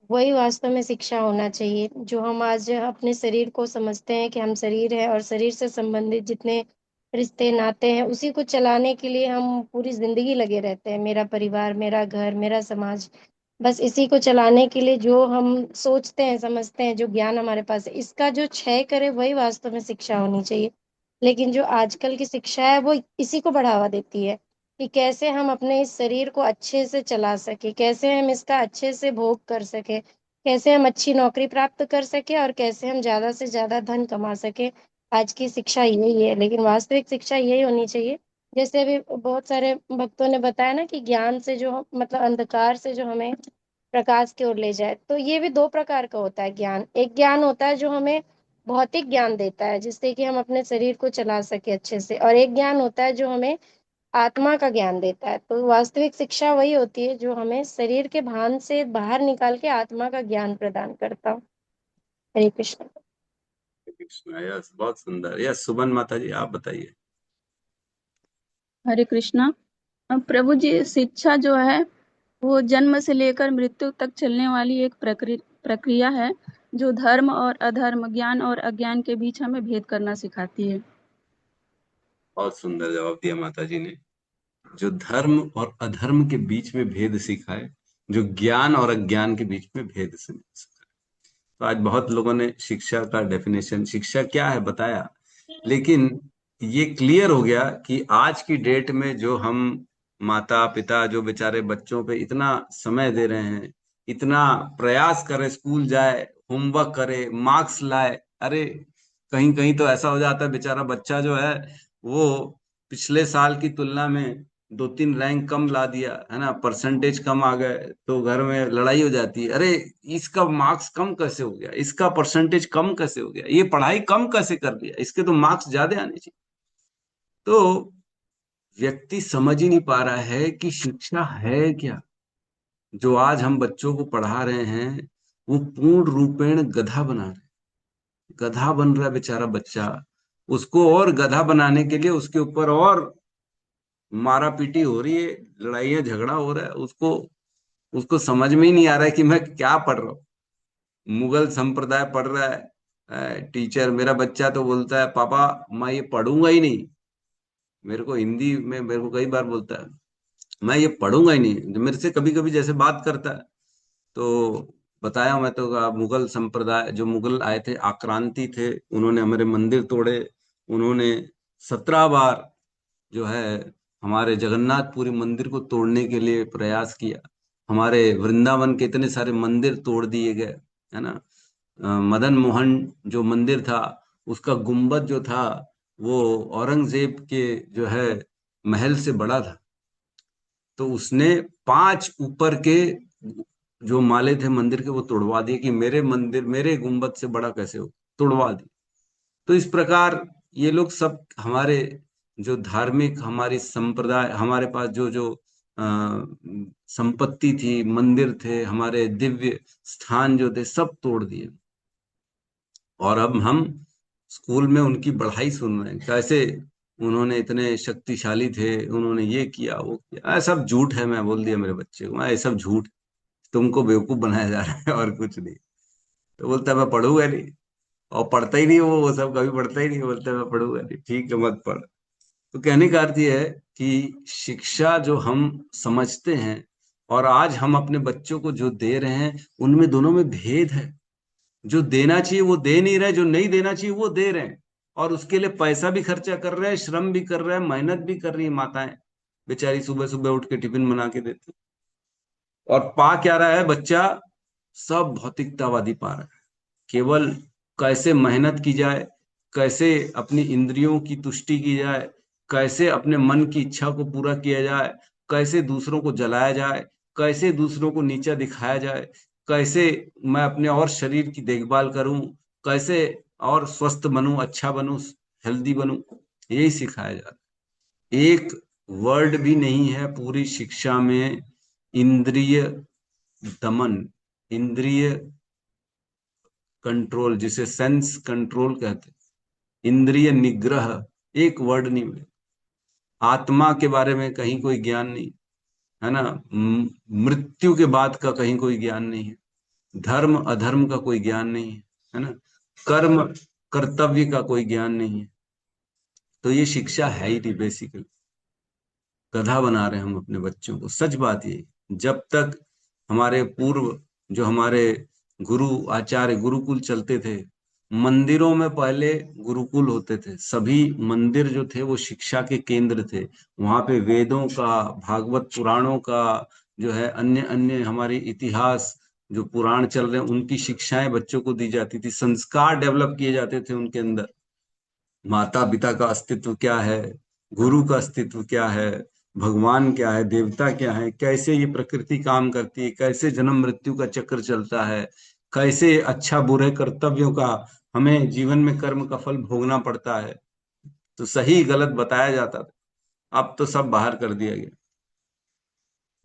वही वास्तव में शिक्षा होना चाहिए। जो हम आज अपने शरीर को समझते हैं कि हम शरीर है, और शरीर से संबंधित जितने रिश्ते नाते हैं, उसी को चलाने के लिए हम पूरी जिंदगी लगे रहते हैं। मेरा परिवार, मेरा घर, मेरा समाज, बस इसी को चलाने के लिए जो हम सोचते हैं, समझते हैं, जो ज्ञान हमारे पास है, इसका जो क्षय करे, वही वास्तव में शिक्षा होनी चाहिए। लेकिन जो आजकल की शिक्षा है, वो इसी को बढ़ावा देती है कि कैसे हम अपने इस शरीर को अच्छे से चला सके, कैसे हम इसका अच्छे से भोग कर सके, कैसे हम अच्छी नौकरी प्राप्त कर सके, और कैसे हम ज्यादा से ज्यादा धन कमा सके। आज की शिक्षा यही है। लेकिन वास्तविक शिक्षा यही होनी चाहिए, जैसे अभी बहुत सारे भक्तों ने बताया ना, कि ज्ञान से जो मतलब अंधकार से जो हमें प्रकाश की ओर ले जाए। तो ये भी दो प्रकार का होता है ज्ञान। एक ज्ञान होता है जो हमें भौतिक ज्ञान देता है, जिससे कि हम अपने शरीर को चला सके अच्छे से, और एक ज्ञान होता है जो हमें आत्मा का ज्ञान देता है। तो वास्तविक शिक्षा वही होती है जो हमें शरीर के भान से बाहर निकाल के आत्मा का ज्ञान प्रदान करता हो। हरे कृष्ण। कृष्णा यस बहुत सुंदर। यस सुमन माता जी आप बताइए। हरे कृष्णा। अब प्रभु जी, शिक्षा जो है वो जन्म से लेकर मृत्यु तक चलने वाली एक प्रक्रिया है, जो धर्म और अधर्म, ज्ञान और अज्ञान के बीच हमें भेद करना सिखाती है। बहुत सुंदर जवाब दिया माता जी ने। जो धर्म और अधर्म के बीच में भेद सिखाए, जो ज्ञान और अज्ञान के बीच में भेद सिखाए। तो आज बहुत लोगों ने शिक्षा का डेफिनेशन, शिक्षा क्या है बताया, लेकिन ये क्लियर हो गया कि आज की डेट में जो हम माता पिता जो बेचारे बच्चों पे इतना समय दे रहे हैं, इतना प्रयास करे, स्कूल जाए, होमवर्क करे, मार्क्स लाए, अरे कहीं कहीं तो ऐसा हो जाता है बेचारा बच्चा जो है वो पिछले साल की तुलना में 2-3 रैंक कम ला दिया है ना, परसेंटेज कम आ गए, तो घर में लड़ाई हो जाती है, अरे इसका मार्क्स कम कैसे हो गया, इसका परसेंटेज कम कैसे हो गया, ये पढ़ाई कम कैसे कर दिया, इसके तो मार्क्स ज्यादा आने चाहिए। तो व्यक्ति समझ ही नहीं पा रहा है कि शिक्षा है क्या। जो आज हम बच्चों को पढ़ा रहे हैं वो पूर्ण रूपेण गधा बना रहे हैं। गधा बन रहा है बेचारा बच्चा, उसको और गधा बनाने के लिए उसके ऊपर और मारा पीटी हो रही है, लड़ाइयाँ झगड़ा हो रहा है, उसको उसको समझ में ही नहीं आ रहा है कि मैं क्या पढ़ रहा हूँ। मुगल संप्रदाय पढ़ रहा है। टीचर, मेरा बच्चा तो बोलता है पापा मैं ये पढ़ूंगा ही नहीं। मेरे को हिंदी में मेरे को कई बार बोलता है मैं ये पढ़ूंगा ही नहीं। मेरे से कभी कभी जैसे बात करता है तो बताया मैं तो मुगल संप्रदाय, जो मुगल आए थे, आक्रांति थे, उन्होंने हमारे मंदिर तोड़े। उन्होंने 17 बार जो है हमारे जगन्नाथपुरी मंदिर को तोड़ने के लिए प्रयास किया। हमारे वृंदावन के इतने सारे मंदिर तोड़ दिए गए, है ना। मदन मोहन जो मंदिर था, उसका गुंबद जो था वो औरंगजेब के जो है महल से बड़ा था। तो उसने 5 ऊपर के जो माले थे मंदिर के वो तोड़वा दिए कि मेरे मंदिर मेरे गुंबद से बड़ा कैसे हो, तोड़वा दिए। तो इस प्रकार ये लोग सब हमारे जो धार्मिक, हमारी संप्रदाय, हमारे पास जो जो अ, संपत्ति थी, मंदिर थे, हमारे दिव्य स्थान जो थे, सब तोड़ दिए। और अब हम स्कूल में उनकी बढ़ाई सुन रहे हैं, कैसे उन्होंने इतने शक्तिशाली थे, उन्होंने ये किया वो किया। सब झूठ है। मैं बोल दिया मेरे बच्चे को, ये सब झूठ, तुमको बेवकूफ बनाया जा रहा है और कुछ नहीं। तो बोलता है मैं पढ़ूंगा नहीं, और पढ़ता ही नहीं वो सब कभी पढ़ता ही नहीं, बोलता है मैं पढ़ूंगा नहीं। ठीक है मत पढ़। तो कहने का अर्थ यह है कि शिक्षा जो हम समझते हैं और आज हम अपने बच्चों को जो दे रहे हैं, उनमें दोनों में भेद है। जो देना चाहिए वो दे नहीं रहे, जो नहीं देना चाहिए वो दे रहे हैं, और उसके लिए पैसा भी खर्चा कर रहे हैं, श्रम भी कर रहे हैं, मेहनत भी कर रही है माताएं बेचारी, सुबह सुबह उठ के टिफिन बना के देती। और पा क्या रहा है बच्चा? सब भौतिकतावादी पा रहा है। केवल कैसे मेहनत की जाए, कैसे अपनी इंद्रियों की तुष्टि की जाए, कैसे अपने मन की इच्छा को पूरा किया जाए, कैसे दूसरों को जलाया जाए, कैसे दूसरों को नीचा दिखाया जाए, कैसे मैं अपने और शरीर की देखभाल करूं, कैसे और स्वस्थ बनूं, अच्छा बनूं, हेल्दी बनूं, यही सिखाया जाता है। एक वर्ड भी नहीं है पूरी शिक्षा में इंद्रिय दमन, इंद्रिय कंट्रोल, जिसे सेंस कंट्रोल कहते हैं, इंद्रिय निग्रह, एक वर्ड नहीं मिले। आत्मा के बारे में कहीं कोई ज्ञान नहीं, है ना। मृत्यु के बाद का कहीं कोई ज्ञान नहीं है। धर्म अधर्म का कोई ज्ञान नहीं है, है ना। कर्म कर्तव्य का कोई ज्ञान नहीं है। तो ये शिक्षा है ही नहीं, बेसिकली गधा बना रहे हैं हम अपने बच्चों को। सच बात ये, जब तक हमारे पूर्व जो हमारे गुरु आचार्य गुरुकुल चलते थे, मंदिरों में पहले गुरुकुल होते थे, सभी मंदिर जो थे वो शिक्षा के केंद्र थे। वहां पे वेदों का, भागवत पुराणों का, जो है अन्य अन्य हमारे इतिहास जो पुराण चल रहे हैं उनकी शिक्षाएं बच्चों को दी जाती थी, संस्कार डेवलप किए जाते थे उनके अंदर। माता पिता का अस्तित्व क्या है, गुरु का अस्तित्व क्या है, भगवान क्या है, देवता क्या है, कैसे ये प्रकृति काम करती है, कैसे जन्म मृत्यु का चक्र चलता है, कैसे अच्छा बुरे कर्तव्यों का हमें जीवन में कर्म का फल भोगना पड़ता है। तो सही गलत बताया जाता था। अब तो सब बाहर कर दिया गया।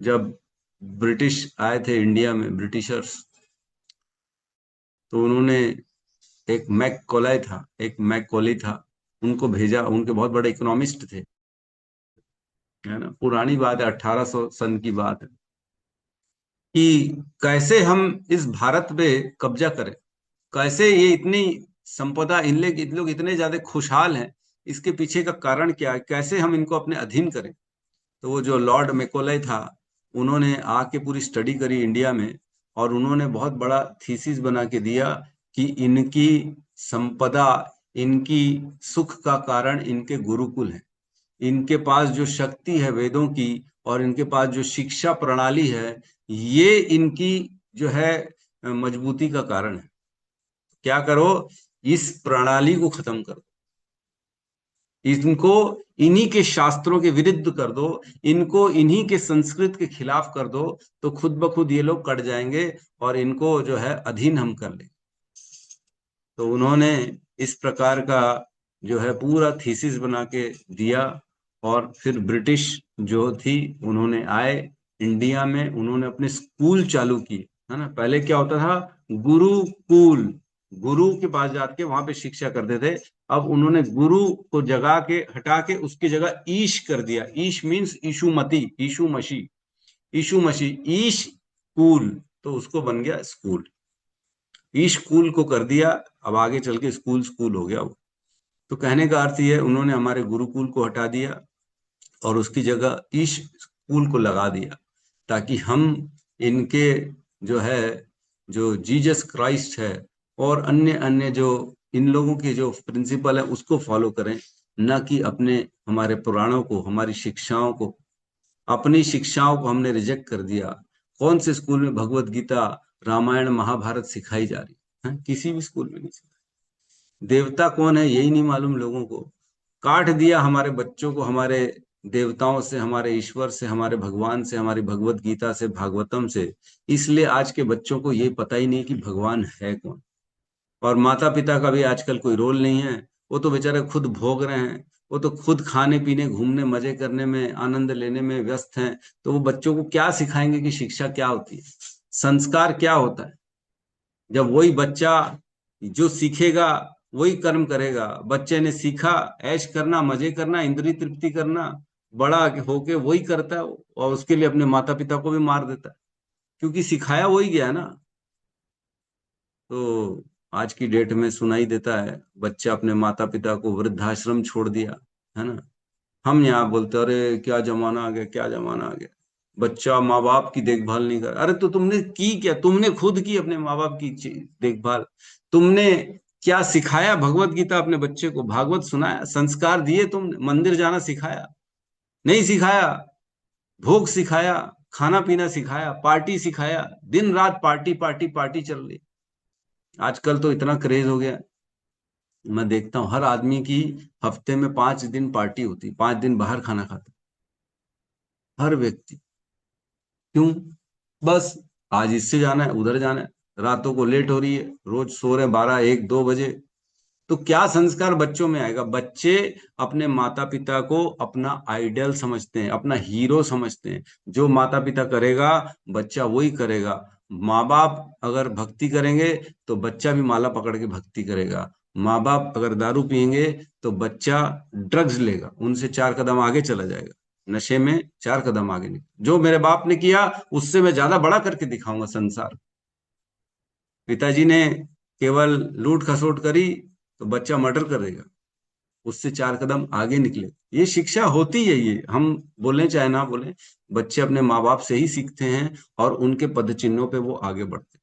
जब ब्रिटिश आए थे इंडिया में, ब्रिटिशर्स, तो उन्होंने एक मैककॉले था, उनको भेजा। उनके बहुत बड़े इकोनॉमिस्ट थे, है ना। पुरानी बात है, 1800 सन की बात है, कि कैसे हम इस भारत पे कब्जा करें, कैसे ये इतनी संपदा, इन लोग इतने ज्यादा खुशहाल हैं, इसके पीछे का कारण क्या है, कैसे हम इनको अपने अधीन करें। तो वो जो लॉर्ड मैकॉले था, उन्होंने आके पूरी स्टडी करी इंडिया में, और उन्होंने बहुत बड़ा थीसिस बना के दिया कि इनकी संपदा, इनकी सुख का कारण इनके गुरुकुल है। इनके पास जो शक्ति है वेदों की, और इनके पास जो शिक्षा प्रणाली है, ये इनकी जो है मजबूती का कारण है। क्या करो, इस प्रणाली को खत्म करो, इनको इन्हीं के शास्त्रों के विरुद्ध कर दो, इनको इन्हीं के संस्कृत के खिलाफ कर दो, तो खुद ब खुद ये लोग कट जाएंगे और इनको जो है अधीन हम कर लेंगे। तो उन्होंने इस प्रकार का जो है पूरा थीसिस बना के दिया। और फिर ब्रिटिश जो थी, उन्होंने आए इंडिया में, उन्होंने अपने स्कूल चालू किए, है ना। पहले क्या होता था, गुरुकुल, गुरु के पास जाके वहां पे शिक्षा करते थे। अब उन्होंने गुरु को जगा के हटा के उसकी जगह ईश कर दिया। ईश मीन्स ईशुमती, ईशु मसीह, ईशु मसीह, ईश स्कूल, तो उसको बन गया स्कूल। ईश स्कूल को कर दिया, अब आगे चल के स्कूल स्कूल हो गया वो। तो कहने का अर्थ ये है, उन्होंने हमारे गुरुकुल को हटा दिया और उसकी जगह ईश स्कूल को लगा दिया, ताकि हम इनके जो है, जो जीसस क्राइस्ट है और अन्य अन्य जो इन लोगों के जो प्रिंसिपल है उसको फॉलो करें, न कि अपने हमारे पुराणों को, हमारी शिक्षाओं को। अपनी शिक्षाओं को हमने रिजेक्ट कर दिया। कौन से स्कूल में भगवत गीता, रामायण, महाभारत सिखाई जा रही है? किसी भी स्कूल में नहीं सिखाई। देवता कौन है यही नहीं मालूम लोगों को। काट दिया हमारे बच्चों को हमारे देवताओं से, हमारे ईश्वर से, हमारे भगवान से, हमारी भगवत गीता से, भागवतम से। इसलिए आज के बच्चों को ये पता ही नहीं कि भगवान है कौन। और माता पिता का भी आजकल कोई रोल नहीं है। वो तो बेचारे खुद भोग रहे हैं, वो तो खुद खाने पीने, घूमने, मजे करने में, आनंद लेने में व्यस्त हैं। तो वो बच्चों को क्या सिखाएंगे कि शिक्षा क्या होती है, संस्कार क्या होता है? जब वही बच्चा जो सीखेगा वही कर्म करेगा। बच्चे ने सीखा ऐश करना, मजे करना, इंद्रिय तृप्ति करना, बड़ा होके वही करता है और उसके लिए अपने माता पिता को भी मार देता है, क्योंकि सिखाया वही गया ना। तो आज की डेट में सुनाई देता है, बच्चा अपने माता पिता को वृद्धाश्रम छोड़ दिया, है ना। हम यहाँ बोलते अरे क्या जमाना आ गया, क्या जमाना आ गया। बच्चा माँ बाप की देखभाल नहीं कर। अरे तो तुमने की क्या? तुमने खुद की अपने माँ बाप की देखभाल। तुमने क्या सिखाया? भगवत गीता अपने बच्चे को, भागवत सुनाया, संस्कार दिए, तुमने मंदिर जाना सिखाया? नहीं सिखाया। भोग सिखाया, खाना पीना सिखाया, पार्टी सिखाया, दिन रात पार्टी पार्टी पार्टी चल रही। आजकल तो इतना क्रेज हो गया, मैं देखता हूँ हर आदमी की हफ्ते में 5 दिन पार्टी होती, 5 दिन बाहर खाना खाता, हर व्यक्ति। क्यों? बस आज इससे जाना है, उधर जाना है, रातों को लेट हो रही है, रोज सो रहे 12, 1, 2 बजे। तो क्या संस्कार बच्चों में आएगा? बच्चे अपने माता पिता को अपना आइडल समझते हैं, अपना हीरो समझते हैं। जो माता पिता करेगा बच्चा वही करेगा। माँ बाप अगर भक्ति करेंगे तो बच्चा भी माला पकड़ के भक्ति करेगा। माँ बाप अगर दारू पियेंगे तो बच्चा ड्रग्स लेगा, उनसे 4 कदम आगे चला जाएगा, नशे में 4 कदम आगे निकल। जो मेरे बाप ने किया उससे मैं ज्यादा बड़ा करके दिखाऊंगा संसार। पिताजी ने केवल लूट खसोट करी तो बच्चा मर्डर करेगा, उससे 4 कदम आगे निकले। ये शिक्षा होती है, ये हम बोले चाहे ना बोले, बच्चे अपने माँ बाप से ही सीखते हैं और उनके पद चिन्हों पे वो आगे बढ़ते हैं।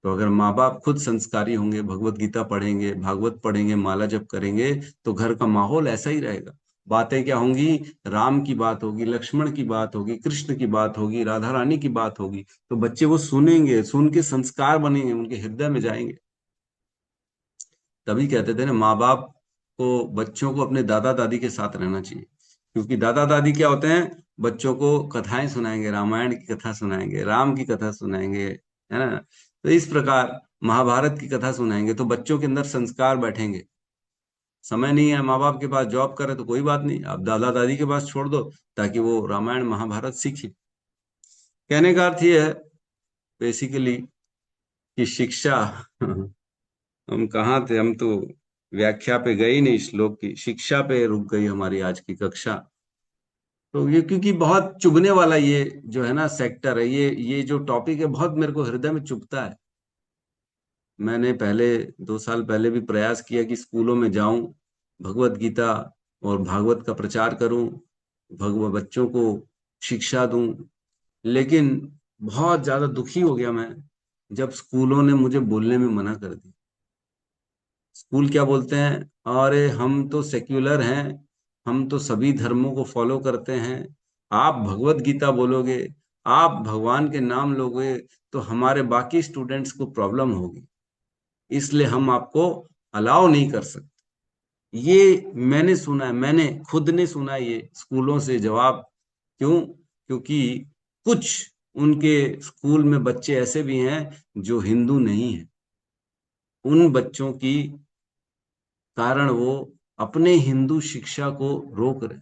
तो अगर माँ बाप खुद संस्कारी होंगे, भगवत गीता पढ़ेंगे, भागवत पढ़ेंगे, माला जप करेंगे, तो घर का माहौल ऐसा ही रहेगा। बातें क्या होंगी? राम की बात होगी, लक्ष्मण की बात होगी, कृष्ण की बात होगी, राधा रानी की बात होगी। तो बच्चे वो सुनेंगे, सुन के संस्कार बनेंगे, उनके हृदय में जाएंगे। तभी कहते थे ना, माँ बाप को, बच्चों को अपने दादा दादी के साथ रहना चाहिए, क्योंकि दादा दादी क्या होते हैं? बच्चों को कथाएं सुनाएंगे, रामायण की कथा सुनाएंगे, राम की कथा सुनाएंगे, है ना। तो इस प्रकार महाभारत की कथा सुनाएंगे तो बच्चों के अंदर संस्कार बैठेंगे। समय नहीं है माँ बाप के पास, जॉब करे तो कोई बात नहीं, आप दादा दादी के पास छोड़ दो ताकि वो रामायण महाभारत सीखे। कहने का अर्थ ये है बेसिकली कि शिक्षा हम कहाँ थे? हम तो व्याख्या पे गए ही नहीं, श्लोक की शिक्षा पे रुक गई हमारी आज की कक्षा। तो ये क्योंकि बहुत चुभने वाला ये जो है ना सेक्टर है, ये जो टॉपिक है, बहुत मेरे को हृदय में चुभता है। मैंने पहले 2 साल पहले भी प्रयास किया कि स्कूलों में जाऊं, भगवत गीता और भागवत का प्रचार करूं, भगवत बच्चों को शिक्षा दूं। लेकिन बहुत ज्यादा दुखी हो गया मैं जब स्कूलों ने मुझे बोलने में मना कर दिया। स्कूल क्या बोलते हैं? अरे हम तो सेक्युलर हैं, हम तो सभी धर्मों को फॉलो करते हैं, आप भगवत गीता बोलोगे, आप भगवान के नाम लोगे तो हमारे बाकी स्टूडेंट्स को प्रॉब्लम होगी, इसलिए हम आपको अलाउ नहीं कर सकते। ये मैंने सुना है, मैंने खुद ने सुना है ये स्कूलों से जवाब। क्यों? क्योंकि कुछ उनके स्कूल में बच्चे ऐसे भी हैं जो हिंदू नहीं है। उन बच्चों की कारण वो अपने हिंदू शिक्षा को रोक रहे।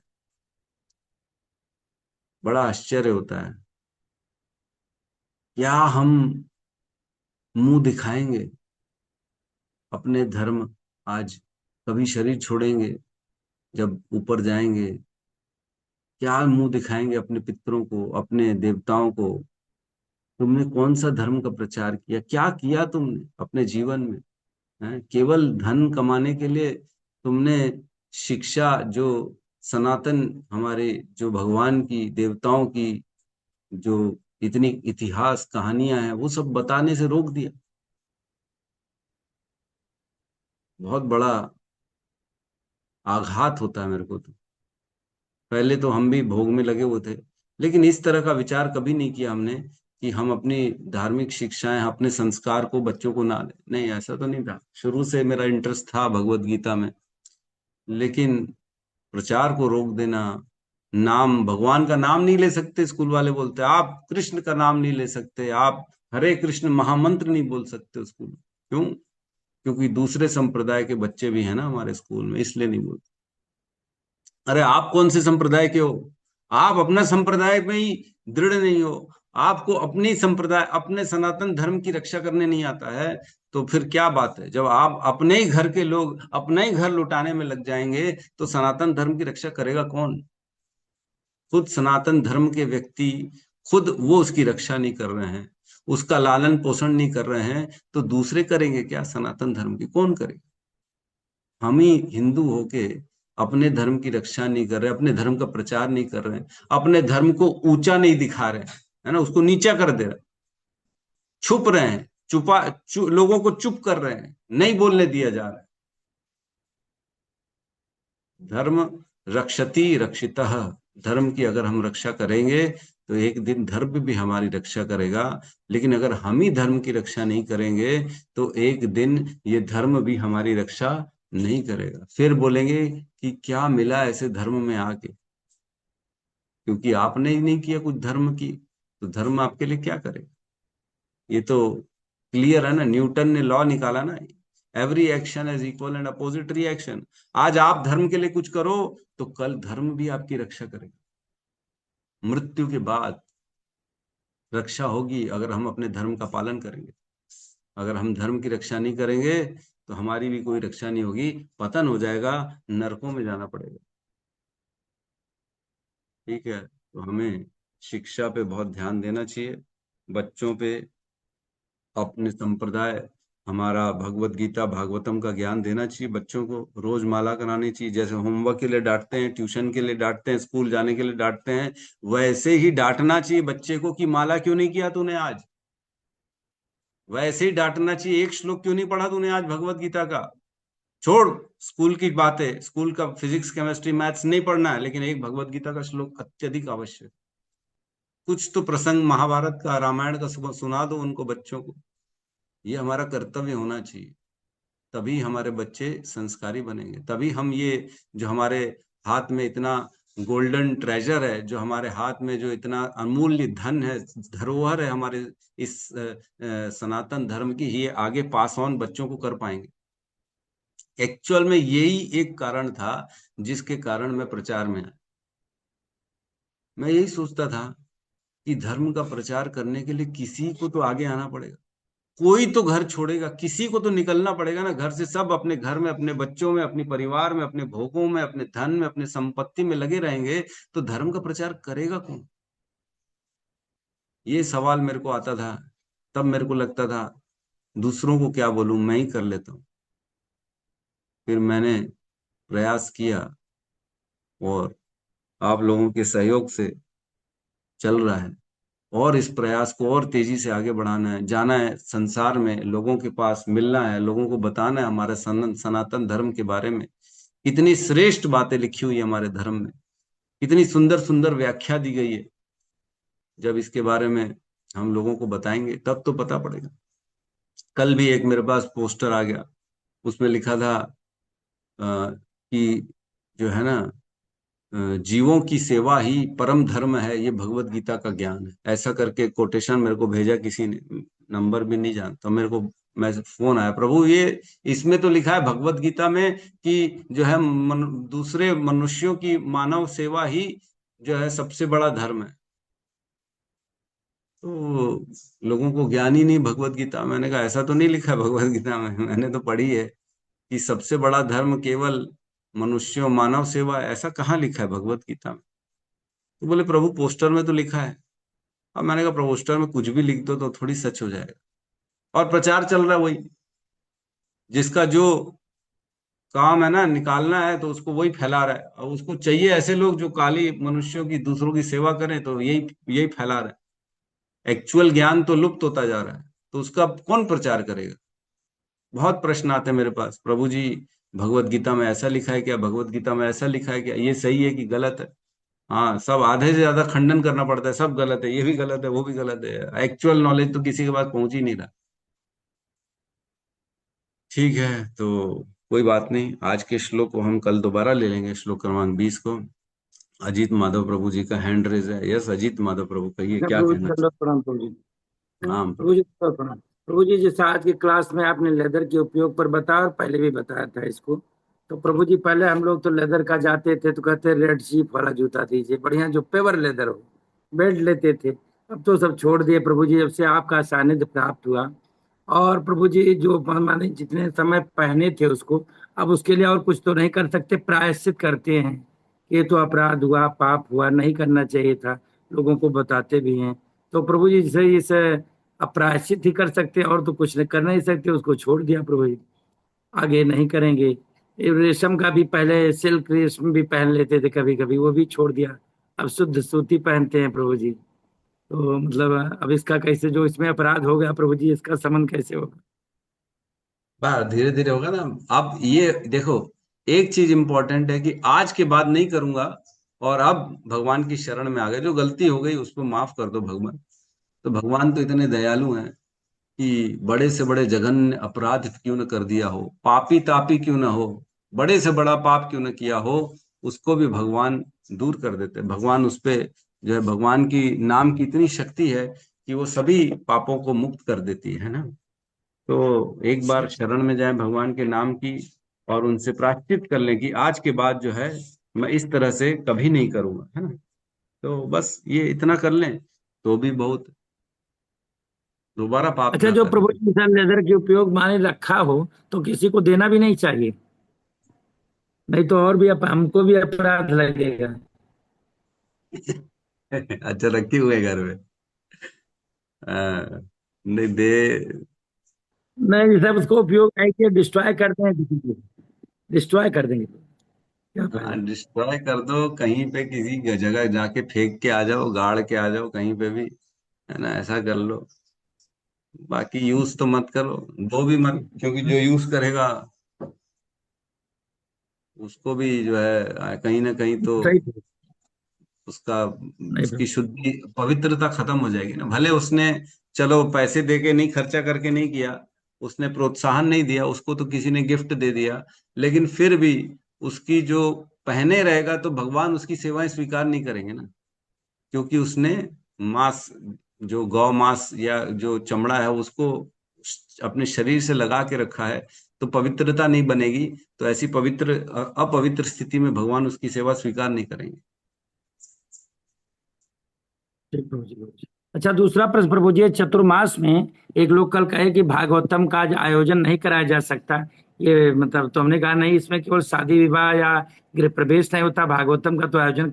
बड़ा आश्चर्य होता है। क्या हम मुंह दिखाएंगे? अपने धर्म आज कभी शरीर छोड़ेंगे, जब ऊपर जाएंगे क्या मुंह दिखाएंगे अपने पितरों को, अपने देवताओं को? तुमने कौन सा धर्म का प्रचार किया, क्या किया तुमने अपने जीवन में? हैं? केवल धन कमाने के लिए तुमने शिक्षा, जो सनातन हमारे, जो भगवान की, देवताओं की जो इतनी इतिहास कहानियां हैं, वो सब बताने से रोक दिया। बहुत बड़ा आघात होता है मेरे को तो। पहले तो हम भी भोग में लगे हुए थे, लेकिन इस तरह का विचार कभी नहीं किया हमने कि हम अपनी धार्मिक शिक्षाएं, अपने संस्कार को बच्चों को ना दें। नहीं, ऐसा तो नहीं था। शुरू से मेरा इंटरेस्ट था भगवत गीता में, लेकिन प्रचार को रोक देना, नाम, भगवान का नाम नहीं ले सकते, स्कूल वाले बोलते आप कृष्ण का नाम नहीं ले सकते, आप हरे कृष्ण महामंत्र नहीं बोल सकते स्कूल में। क्यों? क्योंकि दूसरे संप्रदाय के बच्चे भी हैं ना हमारे स्कूल में, इसलिए नहीं बोलते। अरे आप कौन से संप्रदाय के हो? आप अपना संप्रदाय में ही दृढ़ नहीं हो, आपको अपनी संप्रदाय, अपने सनातन धर्म की रक्षा करने नहीं आता है, तो फिर क्या बात है? जब आप अपने ही घर के लोग अपना ही घर लुटाने में लग जाएंगे, तो सनातन धर्म की रक्षा करेगा कौन? खुद सनातन धर्म के व्यक्ति, खुद वो उसकी रक्षा नहीं कर रहे हैं, उसका लालन पोषण नहीं कर रहे हैं, तो दूसरे करेंगे क्या? सनातन धर्म की कौन करेगा? हम ही हिंदू होके अपने धर्म की रक्षा नहीं कर रहे, अपने धर्म का प्रचार नहीं कर रहे हैं, अपने धर्म को ऊंचा नहीं दिखा रहे हैं, है ना, उसको नीचा कर दे रहे, छुप रहे हैं, लोगों को चुप कर रहे हैं, नहीं बोलने दिया जा रहा है। धर्म रक्षति रक्षितः, धर्म की अगर हम रक्षा करेंगे तो एक दिन धर्म भी हमारी रक्षा करेगा, लेकिन अगर हम ही धर्म की रक्षा नहीं करेंगे तो एक दिन ये धर्म भी हमारी रक्षा नहीं करेगा। फिर बोलेंगे कि क्या मिला ऐसे धर्म में आके, क्योंकि आपने ही नहीं किया कुछ धर्म की, तो धर्म आपके लिए क्या करेगा? ये तो क्लियर है ना, न्यूटन ने लॉ निकाला ना, every action is equal and opposite reaction. आज आप धर्म के लिए कुछ करो तो कल धर्म भी आपकी रक्षा करेगा। मृत्यु के बाद रक्षा होगी अगर हम अपने धर्म का पालन करेंगे। अगर हम धर्म की रक्षा नहीं करेंगे तो हमारी भी कोई रक्षा नहीं होगी, पतन हो जाएगा, नरकों में जाना पड़ेगा। ठीक है, तो हमें शिक्षा पे बहुत ध्यान देना चाहिए, बच्चों पे अपने संप्रदाय, हमारा भगवत गीता भागवतम का ज्ञान देना चाहिए बच्चों को, रोज माला करानी चाहिए। जैसे होमवर्क के लिए डांटते हैं, ट्यूशन के लिए डांटते हैं, स्कूल जाने के लिए डांटते हैं, वैसे ही डांटना चाहिए बच्चे को कि माला क्यों नहीं किया तूने आज। वैसे ही डांटना चाहिए, एक श्लोक क्यों नहीं पढ़ा तूने आज भगवत गीता का। छोड़ स्कूल की बातें, स्कूल का फिजिक्स केमिस्ट्री मैथ्स नहीं पढ़ना है, लेकिन एक भगवत गीता का श्लोक अत्यधिक आवश्यक। कुछ तो प्रसंग महाभारत का, रामायण का सुना दो उनको, बच्चों को। ये हमारा कर्तव्य होना चाहिए, तभी हमारे बच्चे संस्कारी बनेंगे, तभी हम ये जो हमारे हाथ में इतना गोल्डन ट्रेजर है, जो हमारे हाथ में जो इतना अमूल्य धन है, धरोहर है हमारे इस सनातन धर्म की, ये आगे पास ऑन बच्चों को कर पाएंगे। एक्चुअल में यही एक कारण था जिसके कारण मैं प्रचार में आया। मैं यही सोचता था कि धर्म का प्रचार करने के लिए किसी को तो आगे आना पड़ेगा, कोई तो घर छोड़ेगा, किसी को तो निकलना पड़ेगा ना घर से। सब अपने घर में, अपने बच्चों में, अपने परिवार में, अपने भोगों में, अपने धन में, अपने संपत्ति में लगे रहेंगे, तो धर्म का प्रचार करेगा कौन? ये सवाल मेरे को आता था। तब मेरे को लगता था दूसरों को क्या बोलूं, मैं ही कर लेता हूं। फिर मैंने प्रयास किया और आप लोगों के सहयोग से चल रहा है, और इस प्रयास को और तेजी से आगे बढ़ाना है, जाना है संसार में, लोगों के पास मिलना है, लोगों को बताना है हमारे सनातन धर्म के बारे में। इतनी श्रेष्ठ बातें लिखी हुई है हमारे धर्म में, इतनी सुंदर सुंदर व्याख्या दी गई है। जब इसके बारे में हम लोगों को बताएंगे तब तो पता पड़ेगा। कल भी एक मेरे पास पोस्टर आ गया, उसमें लिखा था कि जो है ना, जीवों की सेवा ही परम धर्म है, ये भगवत गीता का ज्ञान है, ऐसा करके कोटेशन मेरे को भेजा किसी ने, नंबर भी नहीं जानता मेरे को। मैं फोन आया, प्रभु ये इसमें तो लिखा है भगवत गीता में कि जो है दूसरे मनुष्यों की मानव सेवा ही जो है सबसे बड़ा धर्म है। तो लोगों को ज्ञान ही नहीं भगवत गीता। मैंने कहा ऐसा तो नहीं लिखा है भगवत गीता में, मैंने तो पढ़ी है कि सबसे बड़ा धर्म केवल मनुष्यों मानव सेवा है, ऐसा कहाँ लिखा है भगवत गीता में। तो बोले प्रभु पोस्टर में तो लिखा है। अब मैंने कहा पोस्टर में कुछ भी लिख दो तो थोड़ी सच हो जाएगा। और प्रचार चल रहा है वही, जिसका जो काम है ना निकालना है तो उसको वही फैला रहा है, और उसको चाहिए ऐसे लोग जो काली मनुष्यों की दूसरों की सेवा करें, तो यही यही फैला रहा है। एक्चुअल ज्ञान तो लुप्त होता जा रहा है, तो उसका कौन प्रचार करेगा। बहुत प्रश्न आते हैं मेरे पास, प्रभु जी भगवत गीता में ऐसा लिखा है क्या, भगवत गीता में ऐसा लिखा है क्या, ये सही है कि गलत है। हाँ, सब आधे से ज्यादा खंडन करना पड़ता है, सब गलत है, ये भी गलत है वो भी गलत है। एक्चुअल नॉलेज तो किसी के पास पहुंच ही नहीं रहा। ठीक है, तो कोई बात नहीं, आज के श्लोक को हम कल दोबारा ले लेंगे, श्लोक क्रमांक 20 को। अजीत माधव प्रभु जी का हैंड रेज है। यस अजीत माधव प्रभु, कहिए क्या प्रभु कहना चलो प्रणाम प्रभु जी। चाहते। हाँ प्रभु। प्रभु जी प्रणाम। प्रभु जी जैसे आज की क्लास में आपने लेदर के उपयोग पर बताया और पहले भी बताया था इसको, तो प्रभु जी पहले हम लोग तो लेदर का जाते थे तो कहते रेड शीप वाला जूता दीजिए, बढ़िया जो पेवर लेदर हो, बेल्ट लेते थे। अब तो सब छोड़ दिए प्रभु जी, जब से आपका सानिध्य प्राप्त हुआ। और प्रभु जी जो माने जितने समय पहने थे उसको, अब उसके लिए और कुछ तो नहीं कर सकते, प्रायश्चित करते हैं। ये तो अपराध हुआ, पाप हुआ, नहीं करना चाहिए था, लोगों को बताते भी हैं। तो प्रभु जी जैसे इसे अब प्रायश्चित ही कर सकते हैं, और तो कुछ नहीं कर नहीं सकते, उसको छोड़ दिया प्रभु जी, आगे नहीं करेंगे। ये रेशम का भी पहले सिल्क रेशम भी पहन लेते थे कभी कभी, वो भी छोड़ दिया, अब शुद्ध सूती पहनते हैं प्रभु जी। तो मतलब अब इसका कैसे, जो इसमें अपराध हो गया प्रभु जी, इसका समन कैसे होगा। बस धीरे धीरे होगा ना। अब ये देखो, एक चीज इंपॉर्टेंट है कि आज के बाद नहीं करूंगा, और अब भगवान की शरण में आ गए, जो गलती हो गई उसको माफ कर दो भगवान। तो भगवान तो इतने दयालु हैं कि बड़े से बड़े जघन्य अपराध क्यों न कर दिया हो, पापी तापी क्यों न हो, बड़े से बड़ा पाप क्यों न किया हो, उसको भी भगवान दूर कर देते हैं। भगवान उस पे जो है, भगवान की नाम की इतनी शक्ति है कि वो सभी पापों को मुक्त कर देती है ना। तो एक बार शरण में जाए भगवान के नाम की, और उनसे प्रायश्चित कर लें कि आज के बाद जो है मैं इस तरह से कभी नहीं करूंगा, है ना। तो बस ये इतना कर लें तो भी बहुत, दोबारा पाप अच्छा, ना जो करें। प्रभु जी सर लेदर के उपयोग माने रखा हो तो किसी को देना भी नहीं चाहिए, नहीं तो और भी हमको भी अपराध लगेगा। अच्छा, रखे हुए घर में। नहीं दे। नहीं सर, उसको उपयोग नहीं किया, डिस्ट्रॉय कर दें किसी को, डिस्ट्रॉय कर देंगे तो क्या फायदा। डिस्ट्रॉय कर दो, कहीं पे किसी जगह जाके फेंक के आ जाओ, गाड़ के आ जाओ कहीं पे भी, है ना, ऐसा कर लो। बाकी यूज तो मत करो, दो भी मत, क्योंकि जो यूज करेगा उसको भी जो है कहीं ना कहीं तो सही है। उसका, नहीं उसकी शुद्धि पवित्रता खत्म हो जाएगी ना। भले उसने चलो पैसे दे के नहीं, खर्चा करके नहीं किया, उसने प्रोत्साहन नहीं दिया, उसको तो किसी ने गिफ्ट दे दिया, लेकिन फिर भी उसकी जो पहने रहेगा तो भगवान उसकी सेवाएं स्वीकार नहीं करेंगे ना, क्योंकि उसने मांस, जो गौ मांस या जो चमड़ा है उसको अपने शरीर से लगा के रखा है, तो पवित्रता नहीं बनेगी। तो ऐसी पवित्र अपवित्र स्थिति में भगवान उसकी सेवा स्वीकार नहीं करेंगे। ठीक प्रभु जी, प्रभु जी। अच्छा, दूसरा प्रश्न प्रभु जी, चतुर्मास में एक लोग कल कहे कि भागवतम का आज आयोजन नहीं कराया जा सकता, ये मतलब, तो हमने कहा नहीं, इसमें केवल शादी विवाह या गृह प्रवेश नहीं होता, भागवतम का तो आयोजन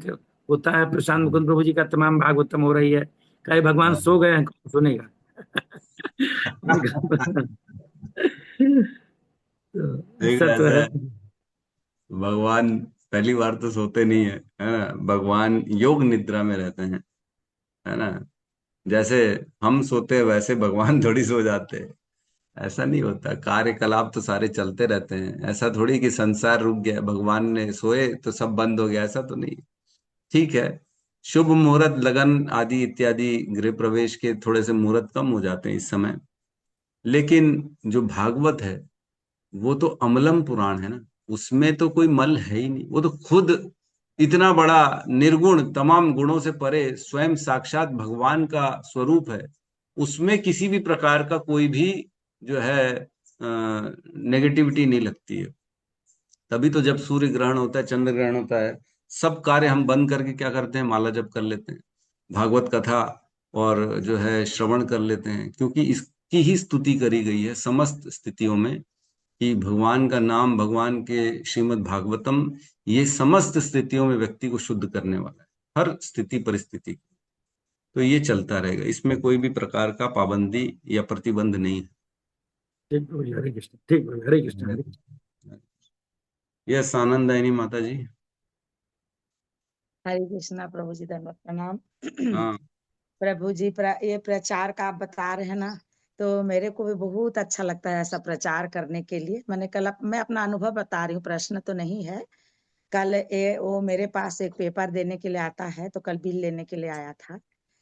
होता है। प्रशांत मुकुंद प्रभु जी का तमाम भागवतम हो रही है, कहे भगवान सो गए हैं, कौन सुनेगा। हमने कहा, तो देखो ऐसा तो ऐसा है। है, भगवान पहली बार तो सोते नहीं है ना, भगवान योग निद्रा में रहते हैं, है ना। जैसे हम सोते हैं वैसे भगवान थोड़ी सो जाते हैं, ऐसा नहीं होता। कार्यकलाप तो सारे चलते रहते हैं, ऐसा थोड़ी कि संसार रुक गया, भगवान ने सोए तो सब बंद हो गया, ऐसा तो नहीं। ठीक है, शुभ मुहूर्त, लगन आदि इत्यादि, गृह प्रवेश के थोड़े से मुहूर्त कम हो जाते हैं इस समय, लेकिन जो भागवत है वो तो अमलम पुराण है ना, उसमें तो कोई मल है ही नहीं, वो तो खुद इतना बड़ा निर्गुण, तमाम गुणों से परे, स्वयं साक्षात भगवान का स्वरूप है। उसमें किसी भी प्रकार का कोई भी जो है नेगेटिविटी नहीं लगती है। तभी तो जब सूर्य ग्रहण होता है, चंद्र ग्रहण होता है, सब कार्य हम बंद करके क्या करते हैं, माला जप कर लेते हैं, भागवत कथा और जो है श्रवण कर लेते हैं, क्योंकि इसकी ही स्तुति करी गई है समस्त स्थितियों में कि भगवान का नाम, भगवान के श्रीमद् भागवतम, ये समस्त स्थितियों में व्यक्ति को शुद्ध करने वाला है, हर स्थिति परिस्थिति। तो ये चलता रहेगा, इसमें कोई भी प्रकार का पाबंदी या प्रतिबंध नहीं है। ठीक प्रभु, हरे कृष्ण। ठीक प्रभु, हरे कृष्ण, हरे कृष्ण। यस, आनंदायनी माता जी। हरे कृष्णा प्रभु जी, धन्यवाद, प्रणाम। हाँ, प्रभु जी, ये प्रचार का आप बता रहे हैं ना, तो मेरे को भी बहुत अच्छा लगता है ऐसा प्रचार करने के लिए। मैं अपना अनुभव बता रही हूँ, प्रश्न तो नहीं है। कल वो मेरे पास एक पेपर देने के लिए आता है, तो कल बिल लेने के लिए आया था।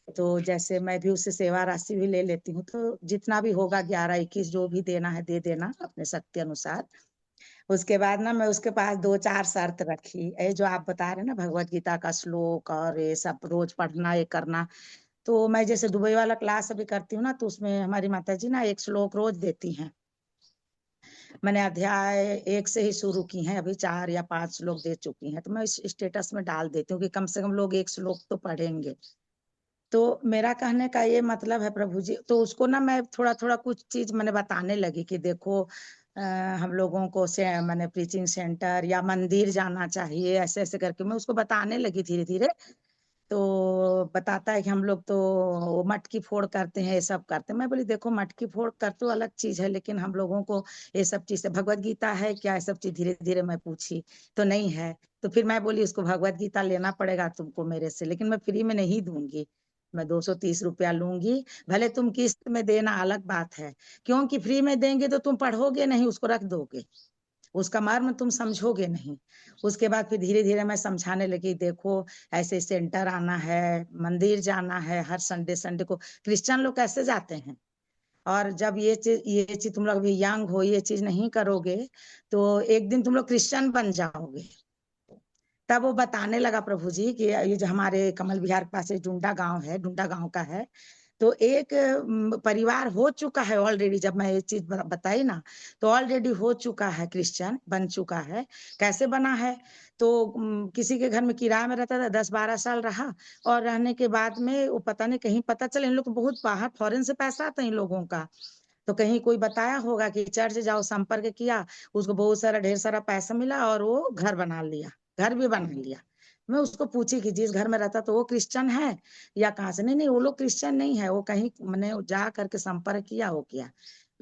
तो जैसे मैं भी उससे सेवा राशि भी ले लेती हूँ, तो जितना भी होगा 11-21 जो भी देना है दे देना अपने शक्ति अनुसार। उसके बाद ना मैं उसके पास 2-4 शर्त रखी, ये जो आप बता रहे हैं ना भगवत गीता का श्लोक और ये सब रोज पढ़ना, ये करना। तो मैं जैसे दुबई वाला क्लास अभी करती हूँ ना, तो उसमें हमारी माता जी ना एक श्लोक रोज देती हैं। मैंने अध्याय 1 से ही शुरू की हैं, अभी 4 या 5 श्लोक दे चुकी हैं। तो मैं इस स्टेटस में डाल देती हूँ कि कम से कम लोग एक श्लोक तो पढ़ेंगे। तो मेरा कहने का ये मतलब है प्रभु जी, तो उसको ना मैं थोड़ा थोड़ा कुछ चीज मैंने बताने लगी कि देखो हम लोगों को से मैंने प्रीचिंग सेंटर या मंदिर जाना चाहिए, ऐसे ऐसे करके मैं उसको बताने लगी धीरे धीरे। तो बताता है कि हम लोग तो वो मटकी फोड़ करते हैं, ये सब करते हैं। मैं बोली देखो मटकी फोड़ करते हो अलग चीज है, लेकिन हम लोगों को ये सब चीज से भगवत गीता है क्या, ये सब चीज धीरे धीरे मैं पूछी तो नहीं है। तो फिर मैं बोली उसको भगवत गीता लेना पड़ेगा तुमको मेरे से, लेकिन मैं फ्री में नहीं दूंगी, मैं 230 रुपया लूंगी। भले तुम किस्त में देना अलग बात है, क्योंकि फ्री में देंगे तो तुम पढ़ोगे नहीं, उसको रख दोगे, उसका मर्म तुम समझोगे नहीं। उसके बाद फिर धीरे धीरे मैं समझाने लगी, देखो ऐसे सेंटर आना है, मंदिर जाना है, हर संडे संडे को क्रिश्चियन लोग कैसे जाते हैं। और जब ये चीज तुम लोग अभी यंग हो, ये चीज नहीं करोगे तो एक दिन तुम लोग क्रिश्चियन बन जाओगे। तब वो बताने लगा प्रभु जी कि ये जो हमारे कमल विहार के पास डुंडा गांव है, डुंडा गांव का है, तो एक परिवार हो चुका है ऑलरेडी। जब मैं ये चीज बताई ना, तो ऑलरेडी हो चुका है, क्रिश्चियन बन चुका है। कैसे बना है, तो किसी के घर में किराए में रहता था, 10-12 साल रहा, और रहने के बाद में वो पता नहीं कहीं पता चला, इन लोग को बहुत बाहर फॉरेन से पैसा आता है इन लोगों का, तो कहीं कोई बताया होगा कि चर्च जाओ, संपर्क किया, उसको बहुत सारा ढेर सारा पैसा मिला और वो घर बना लिया, घर भी बना लिया। मैं उसको पूछी कि जिस घर में रहता तो वो क्रिश्चियन है या कहाँ से, नहीं नहीं वो लोग क्रिश्चियन नहीं है, वो कहीं मैंने जा करके संपर्क किया हो किया।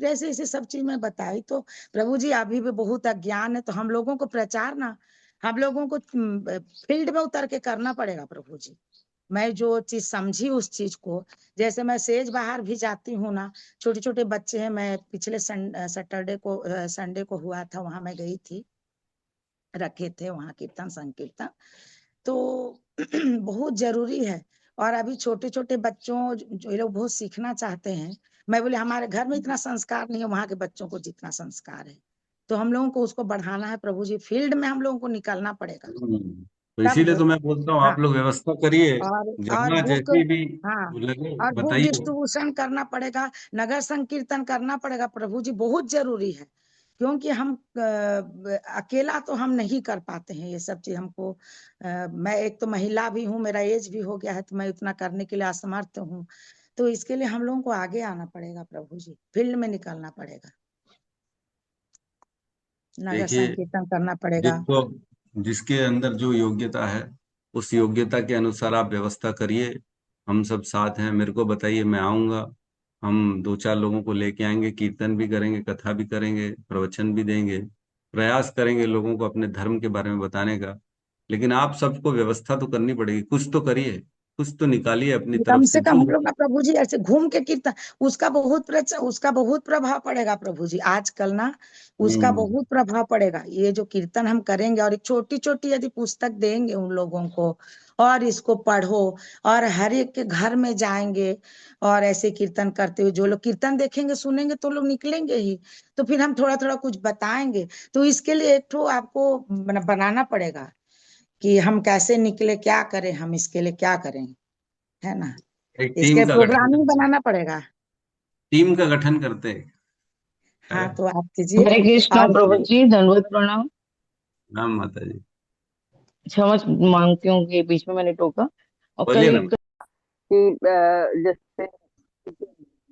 ऐसे ऐसे सब चीज मैं बताई। तो प्रभु जी अभी भी बहुत अज्ञान है, तो हम लोगों को प्रचार ना, हम लोगों को फील्ड में उतर के करना पड़ेगा प्रभु जी। मैं जो चीज समझी उस चीज को, जैसे मैं सेज बाहर भी जाती हूँ ना, छोटे छोटे बच्चे हैं, मैं पिछले संडे को हुआ था, वहां मैं गई थी, रखे थे वहां कीर्तन संकीर्तन, तो बहुत जरूरी है। और अभी छोटे छोटे बच्चों जो ये लोग बहुत सीखना चाहते हैं, मैं बोले हमारे घर में इतना संस्कार नहीं है, वहां के बच्चों को जितना संस्कार है, तो हम लोगों को उसको बढ़ाना है प्रभु जी, फील्ड में हम लोगों को निकलना पड़ेगा, तो तब इसीलिए तो होगा। मैं बोलता हूँ हाँ, आप लोग व्यवस्था करिए, और जहाँ बुक, जैसी भी हाँ, लगे और बुक बताइए। डिस्ट्रीब्यूशन करना पड़ेगा, नगर संकीर्तन करना पड़ेगा प्रभु जी, बहुत जरूरी है। क्योंकि हम अकेला तो हम नहीं कर पाते हैं ये सब चीज हमको। मैं एक तो महिला भी हूँ, मेरा एज भी हो गया है, तो मैं उतना करने के लिए असमर्थ हूँ। तो इसके लिए हम लोगों को आगे आना पड़ेगा प्रभु जी, फील्ड में निकलना पड़ेगा, नगर देखिए, संकीर्तन करना पड़ेगा। जिसको जिसके अंदर जो योग्यता है उस योग्यता के अनुसार आप व्यवस्था करिए। हम सब साथ हैं, मेरे को बताइए, मैं आऊंगा। हम 2-4 लोगों को लेके आएंगे, कीर्तन भी करेंगे, कथा भी करेंगे, प्रवचन भी देंगे, प्रयास करेंगे लोगों को अपने धर्म के बारे में बताने का। लेकिन आप सबको व्यवस्था तो करनी पड़ेगी, कुछ तो करिए, कुछ तो निकालिए अपनी तरफ कम से से कम जो हम लोग ना प्रभु जी ऐसे घूम के कीर्तन, उसका बहुत प्रभाव पड़ेगा प्रभु जी आजकल ना, उसका हम्म, बहुत प्रभाव पड़ेगा। ये जो कीर्तन हम करेंगे और एक छोटी छोटी यदि पुस्तक देंगे उन लोगों को, और इसको पढ़ो, और हर एक के घर में जाएंगे, और ऐसे कीर्तन करते हुए जो लोग कीर्तन देखेंगे सुनेंगे तो लोग निकलेंगे ही। तो फिर हम थोड़ा थोड़ा कुछ बताएंगे, तो इसके लिए एक ठो आपको बनाना पड़ेगा कि हम कैसे निकले, क्या करें, हम इसके लिए क्या करें, है ना। एक इसके टीम का गठन प्रोग्रामिंग करते हैं। बनाना पड़ेगा। टीम का गठन करते हैं। हाँ, तो आप कीजिए। हरे कृष्णा और प्रभु जी, दंडवत प्रणाम। राम माता जी। क्षमा मांगती हूँ कि बीच में मैंने टोका। और कल बोलिए ना। एक कि जैसे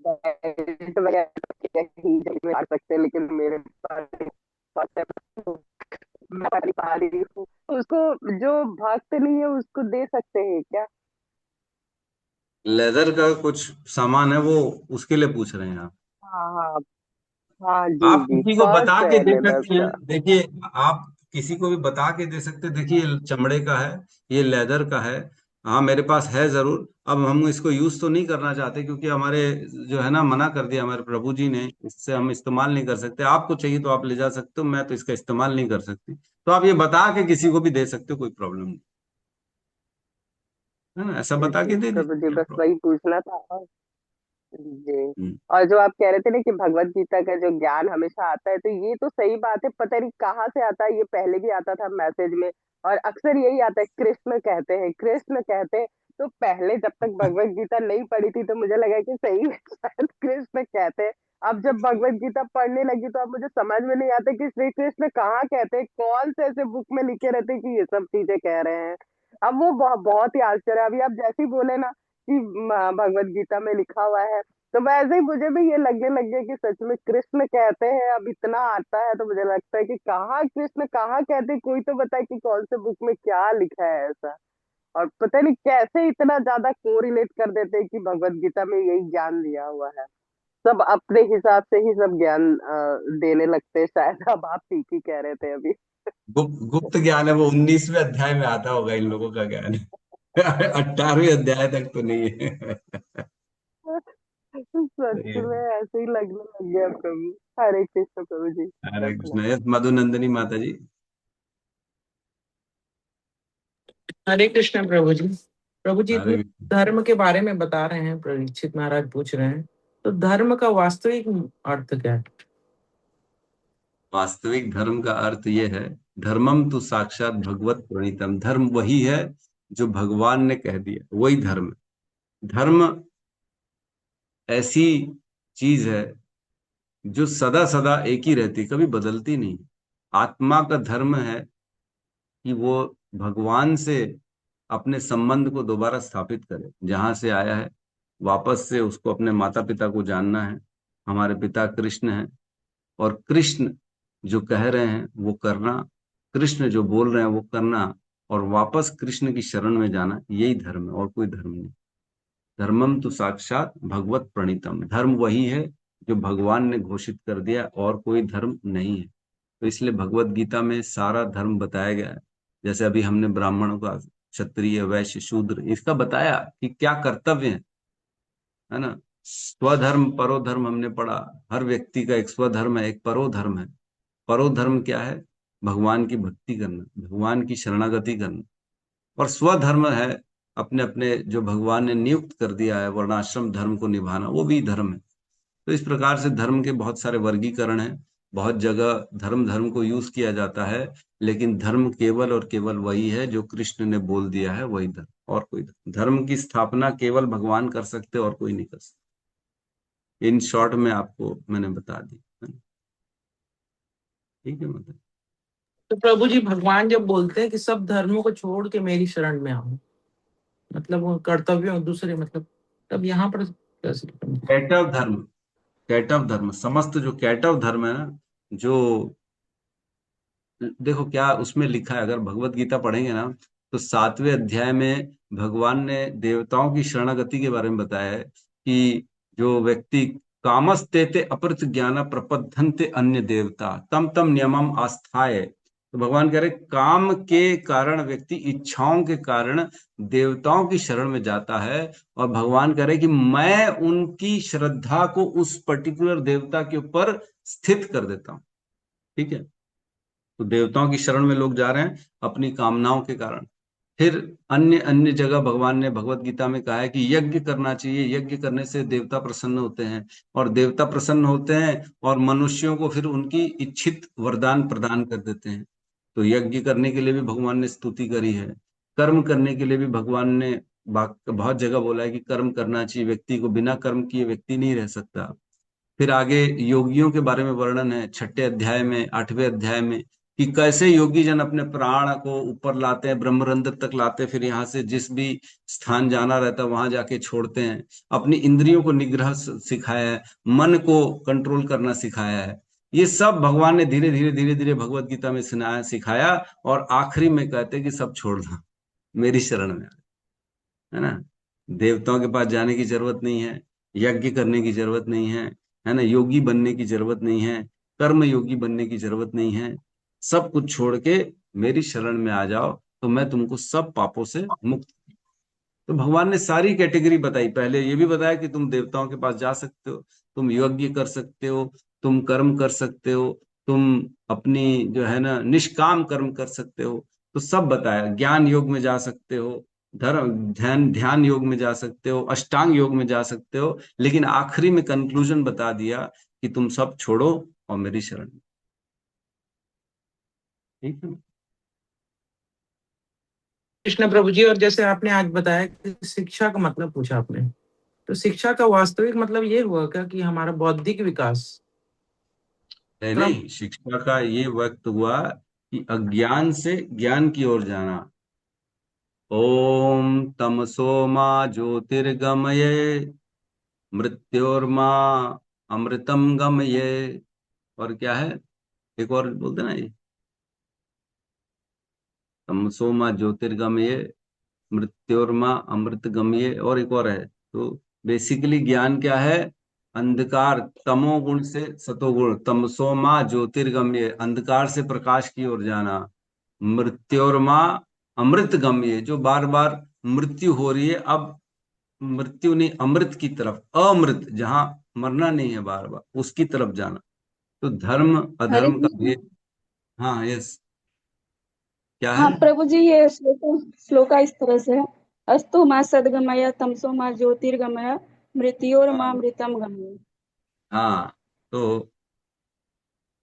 डाइट वगैरह तो कहीं में आ सकते हैं, लेकिन मेरे पास मैं पढ़ नहीं पा रही हूँ, तो उसको जो भक्त नहीं है उसको दे सकते हैं क्या? लेदर का कुछ सामान है वो, उसके लिए पूछ रहे हैं आप? हाँ हाँ हाँ, जी आप जी, किसी को पर्स बता के है दे लेदर सकते हैं, का। देखिए, आप किसी को भी बता के दे सकते हैं, देखिए ये चमड़े का है, ये लेदर का है, हाँ मेरे पास है जरूर। अब हम इसको यूज तो नहीं करना चाहते, क्योंकि हमारे जो है ना, मना कर दिया हमारे प्रभु जी ने, इससे हम इस्तेमाल नहीं कर सकते। आपको चाहिए तो आप ले जा सकते हो, मैं तो इसका इस्तेमाल नहीं कर सकती। तो आप ये बता के किसी को भी दे सकते हो, कोई प्रॉब्लम नहीं है ना, ऐसा जी बता जी के दे प्रभु दीजिए, जी, क्या बस प्रॉब्लम। वही पूछना था। और जी, और जो आप कह रहे थे ना कि भगवत गीता का जो ज्ञान हमेशा आता है, तो ये तो सही बात है, पता नहीं कहाँ से आता है। ये पहले भी आता था मैसेज में, और अक्सर यही आता है, कृष्ण कहते हैं, कृष्ण कहते हैं। तो पहले जब तक भगवत गीता नहीं पढ़ी थी तो मुझे लगा कि सही में शायद कृष्ण कहते हैं। अब जब भगवत गीता पढ़ने लगी तो अब मुझे समझ में नहीं आता कि श्री कृष्ण कहाँ कहते हैं, कौन से ऐसे बुक में लिखे रहते हैं कि ये सब चीजें कह रहे हैं। अब वो बहुत ही आश्चर्य है। अभी आप जैसे ही बोले ना कि भगवत गीता में लिखा हुआ है, तो वैसे ही मुझे भी ये लगने लग गया कि सच में कृष्ण कहते हैं। अब इतना आता है तो मुझे लगता है कि कहाँ कृष्ण कहाँ कहते हैं, कोई तो बताए कि कौन से बुक में क्या लिखा है ऐसा। और पता नहीं कैसे इतना ज्यादा कोरिलेट कर देते हैं कि भगवत गीता में यही ज्ञान दिया हुआ है। सब अपने हिसाब से ही सब ज्ञान देने लगते हैं शायद। अब आप ठीक ही कह रहे थे अभी। गुप्त ज्ञान है वो, 19वें अध्याय में आता होगा इन लोगों का ज्ञान। 18वें अध्याय तक तो नहीं है। सच सही है। में ऐसे ही लगने लग गया प्रभु। हरे कृष्ण प्रभु जी, हरे रखना। कृष्ण। यस, मधुनंदनी माता जी। हरे कृष्ण प्रभु जी। प्रभु जी, हरे धर्म के बारे में बता रहे हैं, परीक्षित महाराज पूछ रहे हैं, तो धर्म का वास्तविक अर्थ क्या है? वास्तविक धर्म का अर्थ ये है, धर्मम तो साक्षात भगवत प्रणीतम, धर्म वही है जो भगवान ने कह दिया, वही धर्म है। धर्म ऐसी चीज है जो सदा सदा एक ही रहती, कभी बदलती नहीं। आत्मा का धर्म है कि वो भगवान से अपने संबंध को दोबारा स्थापित करे, जहां से आया है वापस से उसको अपने माता पिता को जानना है। हमारे पिता कृष्ण हैं, और कृष्ण जो कह रहे हैं वो करना, कृष्ण जो बोल रहे हैं वो करना, और वापस कृष्ण की शरण में जाना, यही धर्म है, और कोई धर्म नहीं। धर्मम तो साक्षात भगवत प्रणीतम, धर्म वही है जो भगवान ने घोषित कर दिया, और कोई धर्म नहीं है। तो इसलिए भगवत गीता में सारा धर्म बताया गया है। जैसे अभी हमने ब्राह्मणों का, क्षत्रिय वैश्य शूद्र, इसका बताया कि क्या कर्तव्य है ना। स्वधर्म परो धर्म हमने पढ़ा, हर व्यक्ति का एक स्वधर्म है, एक परो धर्म है। परो धर्म क्या है? भगवान की भक्ति करना, भगवान की शरणागति करना। और स्वधर्म है अपने अपने जो भगवान ने नियुक्त कर दिया है वर्णाश्रम धर्म को निभाना, वो भी धर्म है। तो इस प्रकार से धर्म के बहुत सारे वर्गीकरण हैं। बहुत जगह धर्म धर्म को यूज किया जाता है, लेकिन धर्म केवल और केवल वही है जो कृष्ण ने बोल दिया है, वही धर्म, और कोई धर्म। धर्म की स्थापना केवल भगवान कर सकते और कोई नहीं कर सकता। इन शॉर्ट में आपको मैंने बता दी, है ना? ठीक है मतलब। तो प्रभु जी, भगवान जब बोलते हैं कि सब धर्मों को छोड़ के मेरी शरण में आओ, मतलब वो कर्तव्य दूसरे, मतलब तब यहाँ पर कैसे? कैटव धर्म, कैटव धर्म, समस्त जो कैटव धर्म है ना, जो, देखो क्या उसमें लिखा है, अगर भगवत गीता पढ़ेंगे ना, तो 7वें अध्याय में भगवान ने देवताओं की शरणागति के बारे में बताया है कि जो व्यक्ति कामस्ते ते अपृत ज्ञान प्रपद्यन्ते अन्य देवता तम तम नियमम आस्थाय। तो भगवान कह रहे काम के कारण व्यक्ति इच्छाओं के कारण देवताओं की शरण में जाता है, और भगवान कह रहे कि मैं उनकी श्रद्धा को उस पर्टिकुलर देवता के ऊपर स्थित कर देता हूं। ठीक है, तो देवताओं की शरण में लोग जा रहे हैं अपनी कामनाओं के कारण। फिर अन्य अन्य जगह भगवान ने भगवत गीता में कहा है कि यज्ञ करना चाहिए, यज्ञ करने से देवता प्रसन्न होते हैं, और देवता प्रसन्न होते हैं और मनुष्यों को फिर उनकी इच्छित वरदान प्रदान कर देते हैं। तो यज्ञ करने के लिए भी भगवान ने स्तुति करी है, कर्म करने के लिए भी भगवान ने बहुत जगह बोला है कि कर्म करना चाहिए, व्यक्ति को बिना कर्म किए व्यक्ति नहीं रह सकता। फिर आगे योगियों के बारे में वर्णन है 6ठे अध्याय में, 8वें अध्याय में, कि कैसे योगी जन अपने प्राण को ऊपर लाते हैं, ब्रह्मरंध्र तक लाते हैं, फिर यहाँ से जिस भी स्थान जाना रहता है वहां जाके छोड़ते हैं। अपनी इंद्रियों को निग्रह सिखाया है, मन को कंट्रोल करना सिखाया है। ये सब भगवान ने धीरे धीरे धीरे धीरे भगवत गीता में सिखाया, और आखिरी में कहते कि सब छोड़ दो, मेरी शरण में आ, है ना। देवताओं के पास जाने की जरूरत नहीं है, यज्ञ करने की जरूरत नहीं है ना, योगी बनने की जरूरत नहीं है, कर्म योगी बनने की जरूरत नहीं है। सब कुछ छोड़ के मेरी शरण में आ जाओ तो मैं तुमको सब पापों से मुक्त। तो भगवान ने सारी कैटेगरी बताई। पहले ये भी बताया कि तुम देवताओं के पास जा सकते हो, तुम यज्ञ कर सकते हो, तुम कर्म कर सकते हो, तुम अपनी जो है ना निष्काम कर्म कर सकते हो, तो सब बताया। ज्ञान योग में जा सकते हो, धर्म ध्यान ध्यान योग में जा सकते हो, अष्टांग योग में जा सकते हो, लेकिन आखिरी में कंक्लूजन बता दिया कि तुम सब छोड़ो और मेरी शरण में। ठीक है। कृष्ण प्रभु जी, और जैसे आपने आज बताया कि शिक्षा का मतलब पूछा आपने, तो शिक्षा का वास्तविक मतलब ये हुआ क्या कि हमारा बौद्धिक विकास? नहीं, शिक्षा का ये वक्त हुआ कि अज्ञान से ज्ञान की ओर जाना। ओम तमसो मा ज्योतिर्गमये मृत्योर्मा अमृतम गमये। और क्या है, एक और बोलते ना ये, तमसो मा ज्योतिर्गमये मृत्योर्मा अमृत गमये, और एक और है। तो बेसिकली ज्ञान क्या है, अंधकार तमोगुण से सतोगुण, तमसोमा ज्योतिर्गम्य, अंधकार से प्रकाश की ओर जाना, मृत्योर्मा अमृत गम्य, जो बार बार मृत्यु हो रही है, अब मृत्यु नहीं अमृत की तरफ, अमृत जहां मरना नहीं है बार बार, उसकी तरफ जाना। तो धर्म हरे अधर्म का कृष्ण। भेद। हाँ, यस, क्या हाँ है। प्रभु जी, ये श्लोका इस तरह से है। अस्तु माँ सद्गमय तमसो माँ ज्योतिर्गमय मृत्योर माँ हाँ, मृतम गमय। हाँ, तो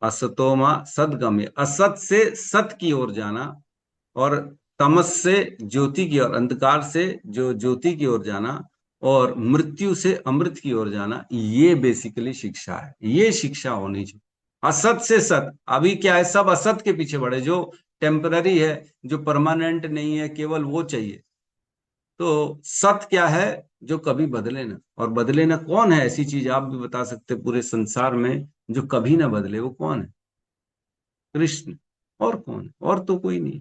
असतोमा सदगम्य, असत से सत की ओर जाना, और तमस से ज्योति की ओर, अंधकार से जो ज्योति की ओर जाना, और मृत्यु से अमृत की ओर जाना। ये बेसिकली शिक्षा है, ये शिक्षा होनी चाहिए। असत से सत, अभी क्या है, सब असत के पीछे बढ़े, जो टेम्पररी है, जो परमानेंट नहीं है, केवल वो चाहिए। तो सत क्या है, जो कभी बदले ना, और बदले ना कौन है, ऐसी चीज आप भी बता सकते पूरे संसार में जो कभी ना बदले, वो कौन है? कृष्ण। और कौन है? और तो कोई नहीं।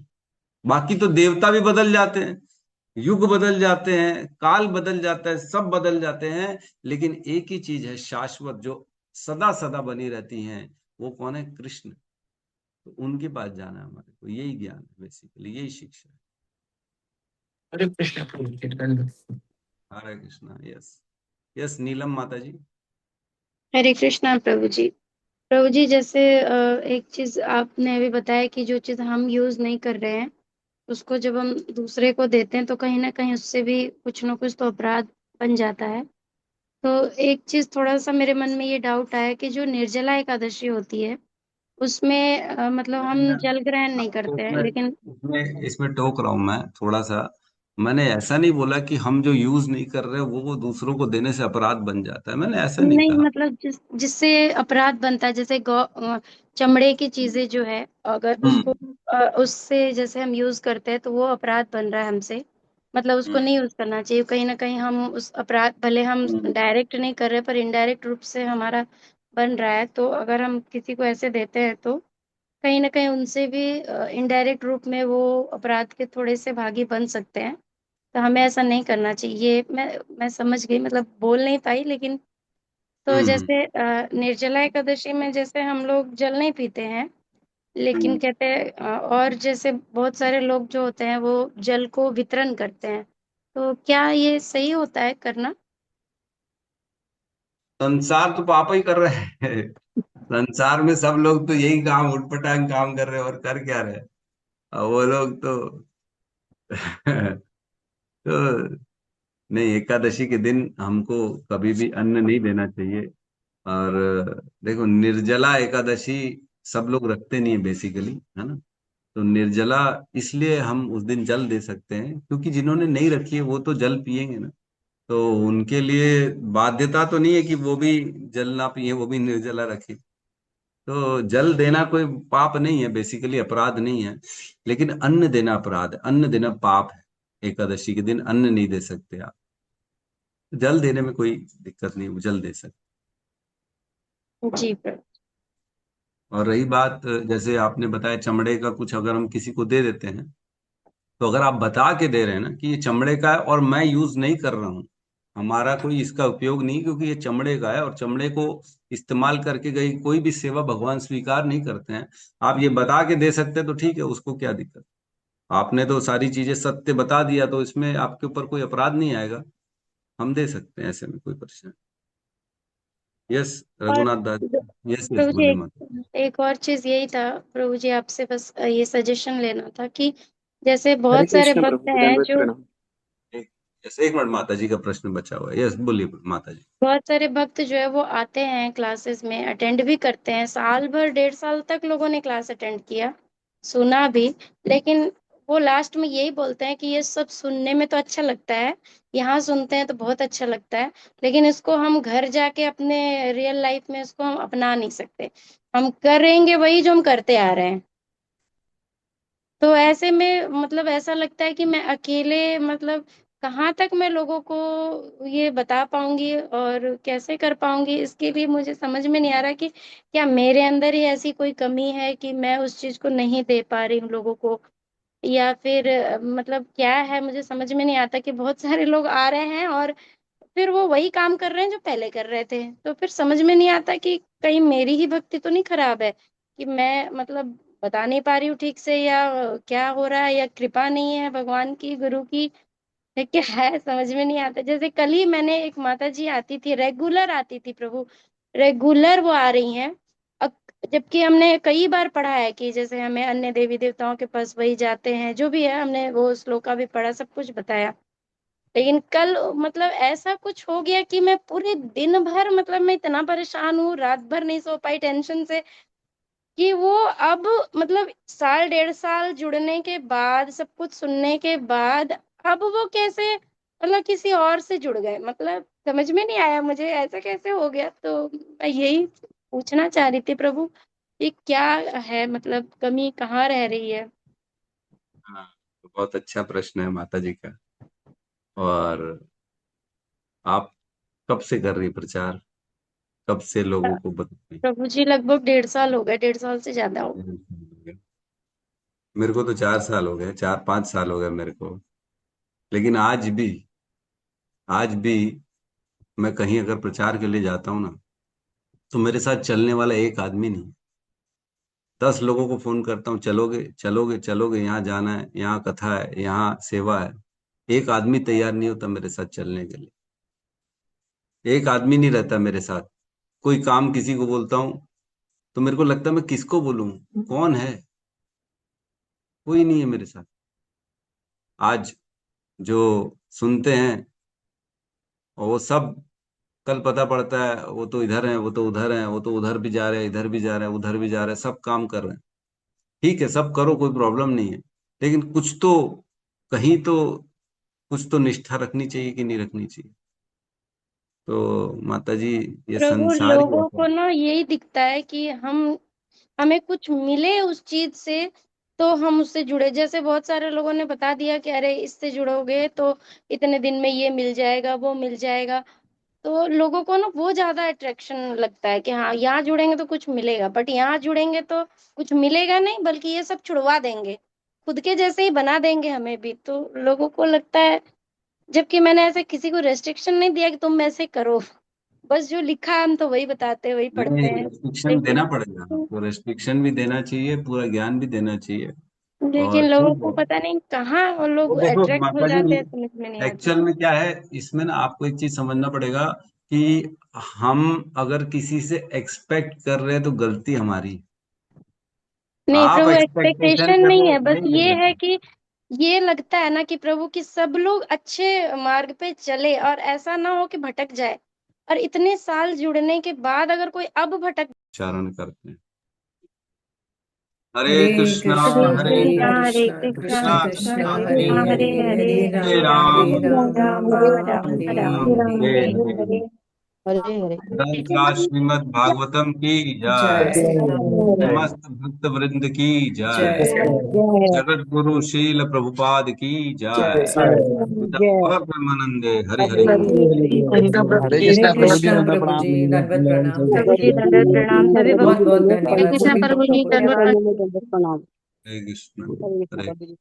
बाकी तो देवता भी बदल जाते हैं, युग बदल जाते हैं, काल बदल जाता है, सब बदल जाते हैं, लेकिन एक ही चीज है शाश्वत, जो सदा सदा बनी रहती हैं, वो कौन है? कृष्ण। तो उनके पास जाना है हमारे को, यही ज्ञान है, बेसिकली यही शिक्षा है। हरे कृष्ण प्रभु जी, धन्यवाद। हरे कृष्णा। यस, यस, नीलम माता जी। हरे कृष्णा प्रभु जी। प्रभु जी, जैसे एक चीज आपने अभी बताया कि जो चीज हम यूज नहीं कर रहे हैं उसको जब हम दूसरे को देते हैं तो कहीं ना कहीं उससे भी कुछ ना कुछ तो अपराध बन जाता है। तो एक चीज थोड़ा सा मेरे मन में ये डाउट आया कि जो निर्जला एकादशी होती है उसमें मतलब हम जल ग्रहण नहीं तो करते हैं, इसमें लेकिन इसमें इसमें टोक रहा हूं मैं थोड़ा सा। मैंने ऐसा नहीं बोला कि हम जो यूज नहीं कर रहे वो दूसरों को देने से अपराध बन जाता है, मैंने ऐसा नहीं नहीं कहा। मतलब जिससे अपराध बनता है, जैसे चमड़े की चीजें जो है अगर उसको हम्म, उससे जैसे हम यूज करते हैं तो वो अपराध बन रहा है हमसे। मतलब उसको हम्म, नहीं यूज करना चाहिए। कहीं ना कहीं हम उस अपराध, भले हम हम्म, डायरेक्ट नहीं कर रहे पर इनडायरेक्ट रूप से हमारा बन रहा है। तो अगर हम किसी को ऐसे देते हैं तो कहीं ना कहीं उनसे भी इनडायरेक्ट रूप में वो अपराध के थोड़े से भागी बन सकते हैं। तो हमें ऐसा नहीं करना चाहिए। ये मैं समझ गई, मतलब बोल नहीं पाई, लेकिन तो हम्म, जैसे निर्जला एकादशी में जैसे हम लोग जल नहीं पीते हैं, लेकिन हम्म। कहते हैं और जैसे बहुत सारे लोग जो होते हैं वो जल को वितरण करते हैं। तो क्या ये सही होता है करना? संसार तो पाप ही कर रहे हैं। संसार में सब लोग तो यही काम, उटपटांग काम कर रहे हैं, और कर क्या रहे हैं? और वो लोग तो तो नहीं, एकादशी के दिन हमको कभी भी अन्न नहीं देना चाहिए। और देखो, निर्जला एकादशी सब लोग रखते नहीं है बेसिकली, है ना। तो निर्जला इसलिए हम उस दिन जल दे सकते हैं, क्योंकि जिन्होंने नहीं रखी है वो तो जल पिएंगे ना। तो उनके लिए बाध्यता तो नहीं है कि वो भी जल ना पिए, वो भी निर्जला रखे। तो जल देना कोई पाप नहीं है, बेसिकली अपराध नहीं है, लेकिन अन्न देना अपराध है, अन्न देना पाप है। एकादशी के दिन अन्न नहीं दे सकते आप, जल देने में कोई दिक्कत नहीं, वो जल दे सकते। जी प्रभु। और रही बात, जैसे आपने बताया चमड़े का कुछ अगर हम किसी को दे देते हैं, तो अगर आप बता के दे रहे हैं ना कि ये चमड़े का है और मैं यूज नहीं कर रहा हूँ, हमारा कोई इसका उपयोग नहीं, क्योंकि ये चमड़े का है और चमड़े को इस्तेमाल करके गई कोई भी सेवा भगवान स्वीकार नहीं करते हैं, आप ये बता के दे सकते हैं तो ठीक है, उसको क्या दिक्कत। आपने तो सारी चीजें सत्य बता दिया, तो इसमें आपके ऊपर कोई अपराध नहीं आएगा, हम दे सकते हैं, ऐसे में कोई परेशानी। यस और रघुनाथ दास। यस यस प्रभु जी बोलिए माता। एक और चीज यही था प्रभु जी, आपसे बस ये सजेशन लेना था कि जैसे हरे बहुत सारे कृष्ण भक्त प्रभु जी, हैं दंडवत जो, प्रणाम। यस, एक मिनट, माता जी का प्रश्न बचा हुआ है। यस बोलिए माता जी। बहुत सारे भक्त जो है वो आते हैं क्लासेस में, अटेंड भी करते हैं, साल भर 1.5 साल तक लोगों ने क्लास अटेंड किया, सुना भी, लेकिन वो लास्ट में यही बोलते हैं कि ये सब सुनने में तो अच्छा लगता है, यहाँ सुनते हैं तो बहुत अच्छा लगता है, लेकिन इसको हम घर जाके अपने रियल लाइफ में इसको हम अपना नहीं सकते, हम करेंगे वही जो हम करते आ रहे हैं। तो ऐसे में मतलब ऐसा लगता है कि मैं अकेले, मतलब कहाँ तक मैं लोगों को ये बता पाऊंगी और कैसे कर पाऊंगी, इसके लिए मुझे समझ में नहीं आ रहा कि क्या मेरे अंदर ही ऐसी कोई कमी है कि मैं उस चीज को नहीं दे पा रही हूँ लोगों को, या फिर मतलब क्या है, मुझे समझ में नहीं आता कि बहुत सारे लोग आ रहे हैं और फिर वो वही काम कर रहे हैं जो पहले कर रहे थे, तो फिर समझ में नहीं आता कि कहीं मेरी ही भक्ति तो नहीं खराब है, कि मैं मतलब बता नहीं पा रही हूँ ठीक से, या क्या हो रहा है, या कृपा नहीं है भगवान की, गुरु की, या क्या है, समझ में नहीं आता। जैसे कल ही मैंने एक माता जी आती थी, रेगुलर आती थी प्रभु, रेगुलर वो आ रही हैं, जबकि हमने कई बार पढ़ा है कि जैसे हमें अन्य देवी देवताओं के पास वही जाते हैं, जो भी है हमने वो श्लोका भी पढ़ा, सब कुछ बताया, लेकिन कल मतलब ऐसा कुछ हो गया कि मैं पूरे दिन भर, मतलब मैं इतना परेशान हूँ, रात भर नहीं सो पाई टेंशन से, कि वो अब मतलब साल 1.5 साल जुड़ने के बाद, सब कुछ सुनने के बाद, अब वो कैसे मतलब किसी और से जुड़ गए, मतलब समझ में नहीं आया मुझे ऐसा कैसे हो गया। तो मैं यही पूछना चाह रही थी प्रभु, कि क्या है, मतलब कमी कहाँ रह रही है। हाँ, तो बहुत अच्छा प्रश्न है माता जी का। और आप कब से कर रही प्रचार, कब से लोगों को बता रही? प्रभु जी लगभग 1.5 साल हो गए, 1.5 साल से ज्यादा हो। मेरे को तो 4 साल हो गए, 4-5 साल हो गए मेरे को। लेकिन आज भी मैं कहीं अगर प्रचार के लिए जाता हूँ ना, तो मेरे साथ चलने वाला एक आदमी नहीं, 10 लोगों को फोन करता हूँ, चलोगे चलोगे चलोगे, यहाँ जाना है, यहाँ कथा है, यहाँ सेवा है, एक आदमी तैयार नहीं होता मेरे साथ चलने के लिए, एक आदमी नहीं रहता मेरे साथ। कोई काम किसी को बोलता हूँ तो मेरे को लगता है मैं किसको बोलूं, कौन है, कोई नहीं है मेरे साथ। आज जो सुनते हैं और वो सब कल पता पड़ता है वो तो इधर है, वो तो उधर है, वो तो उधर भी जा रहे हैं, इधर भी जा रहे हैं, उधर भी जा रहे हैं, सब काम कर रहे हैं। ठीक है, सब करो, कोई प्रॉब्लम नहीं है, लेकिन कुछ तो निष्ठा रखनी चाहिए कि नहीं रखनी चाहिए। तो माता जी, ये प्रभु संसार ही लोगों ऐसा को ना यही दिखता है कि हमें कुछ मिले उस चीज से, तो हम उससे जुड़े, जैसे बहुत सारे लोगों ने बता दिया कि अरे इससे जुड़ोगे तो इतने दिन में ये मिल जाएगा, वो मिल जाएगा, तो लोगों को ना वो ज्यादा अट्रैक्शन लगता है कि हाँ यहाँ जुड़ेंगे तो कुछ मिलेगा, बट यहाँ जुड़ेंगे तो कुछ मिलेगा नहीं, बल्कि ये सब छुड़वा देंगे, खुद के जैसे ही बना देंगे हमें भी, तो लोगों को लगता है, जबकि मैंने ऐसे किसी को रेस्ट्रिक्शन नहीं दिया कि तुम ऐसे करो, बस जो लिखा है हम तो वही बताते हैं, वही नहीं, पढ़ते हैं, रेस्ट्रिक्शन देना लेकिन पड़ेगा आपको, रेस्ट्रिक्शन भी देना चाहिए, पूरा ज्ञान भी देना चाहिए। लेकिन और लोगों ठीक को है, पता नहीं कहाँ वो वो लोग देखो अट्रैक्ट हो माता जी, जाते हैं, समझ में नहीं आता। एक्चुअल में क्या है इसमें ना, आपको एक चीज समझना पड़ेगा कि हम अगर किसी से एक्सपेक्ट कर रहे हैं तो गलती हमारी है। नहीं आप प्रभु, एक्सपेक्टेशन एक्सपेक्टेशन कर नहीं रहे है, हो, बस नहीं ये मिलेगा। है कि ये लगता है ना कि प्रभु की सब लोग अच्छे मार्ग पे चले, और ऐसा ना हो कि भटक जाए, और इतने साल जुड़ने के बाद अगर कोई अब भटक। उच्चारण करते हैं, हरे हरे कृष्णा कृष्णा हरे हरे हरे कृष्णा हरे कृष्णा कृष्णा कृष्ण कृष्णा कृष्ण कृष्णा हरे हरे कृष्णा हरे, हरे हरे हरे, हरे हरे राम राम हरे हरे राम राम हरे राम राम हरे राम राम हरे राम हरे हरे हरे। हरे। हरे हरे ग्रंथराज श्रीमद् भागवतम की जय, समस्त भक्त वृंद की जय, जगत गुरु शील प्रभुपाद की जय, पितामह ब्रह्मानंदे हरि हरि बोल। हरे कृष्णा प्रभु जी, कृष्णा दंडवत प्रभु जी, प्रणाम। दंडवत प्रणाम प्रभु जी दंडवत प्रणाम सभी बहुत बहुत हरे धन्यवाद कृष्णा सभी प्रभु जी भक्तों को। दंडवत हरे कृष्ण हरे हरे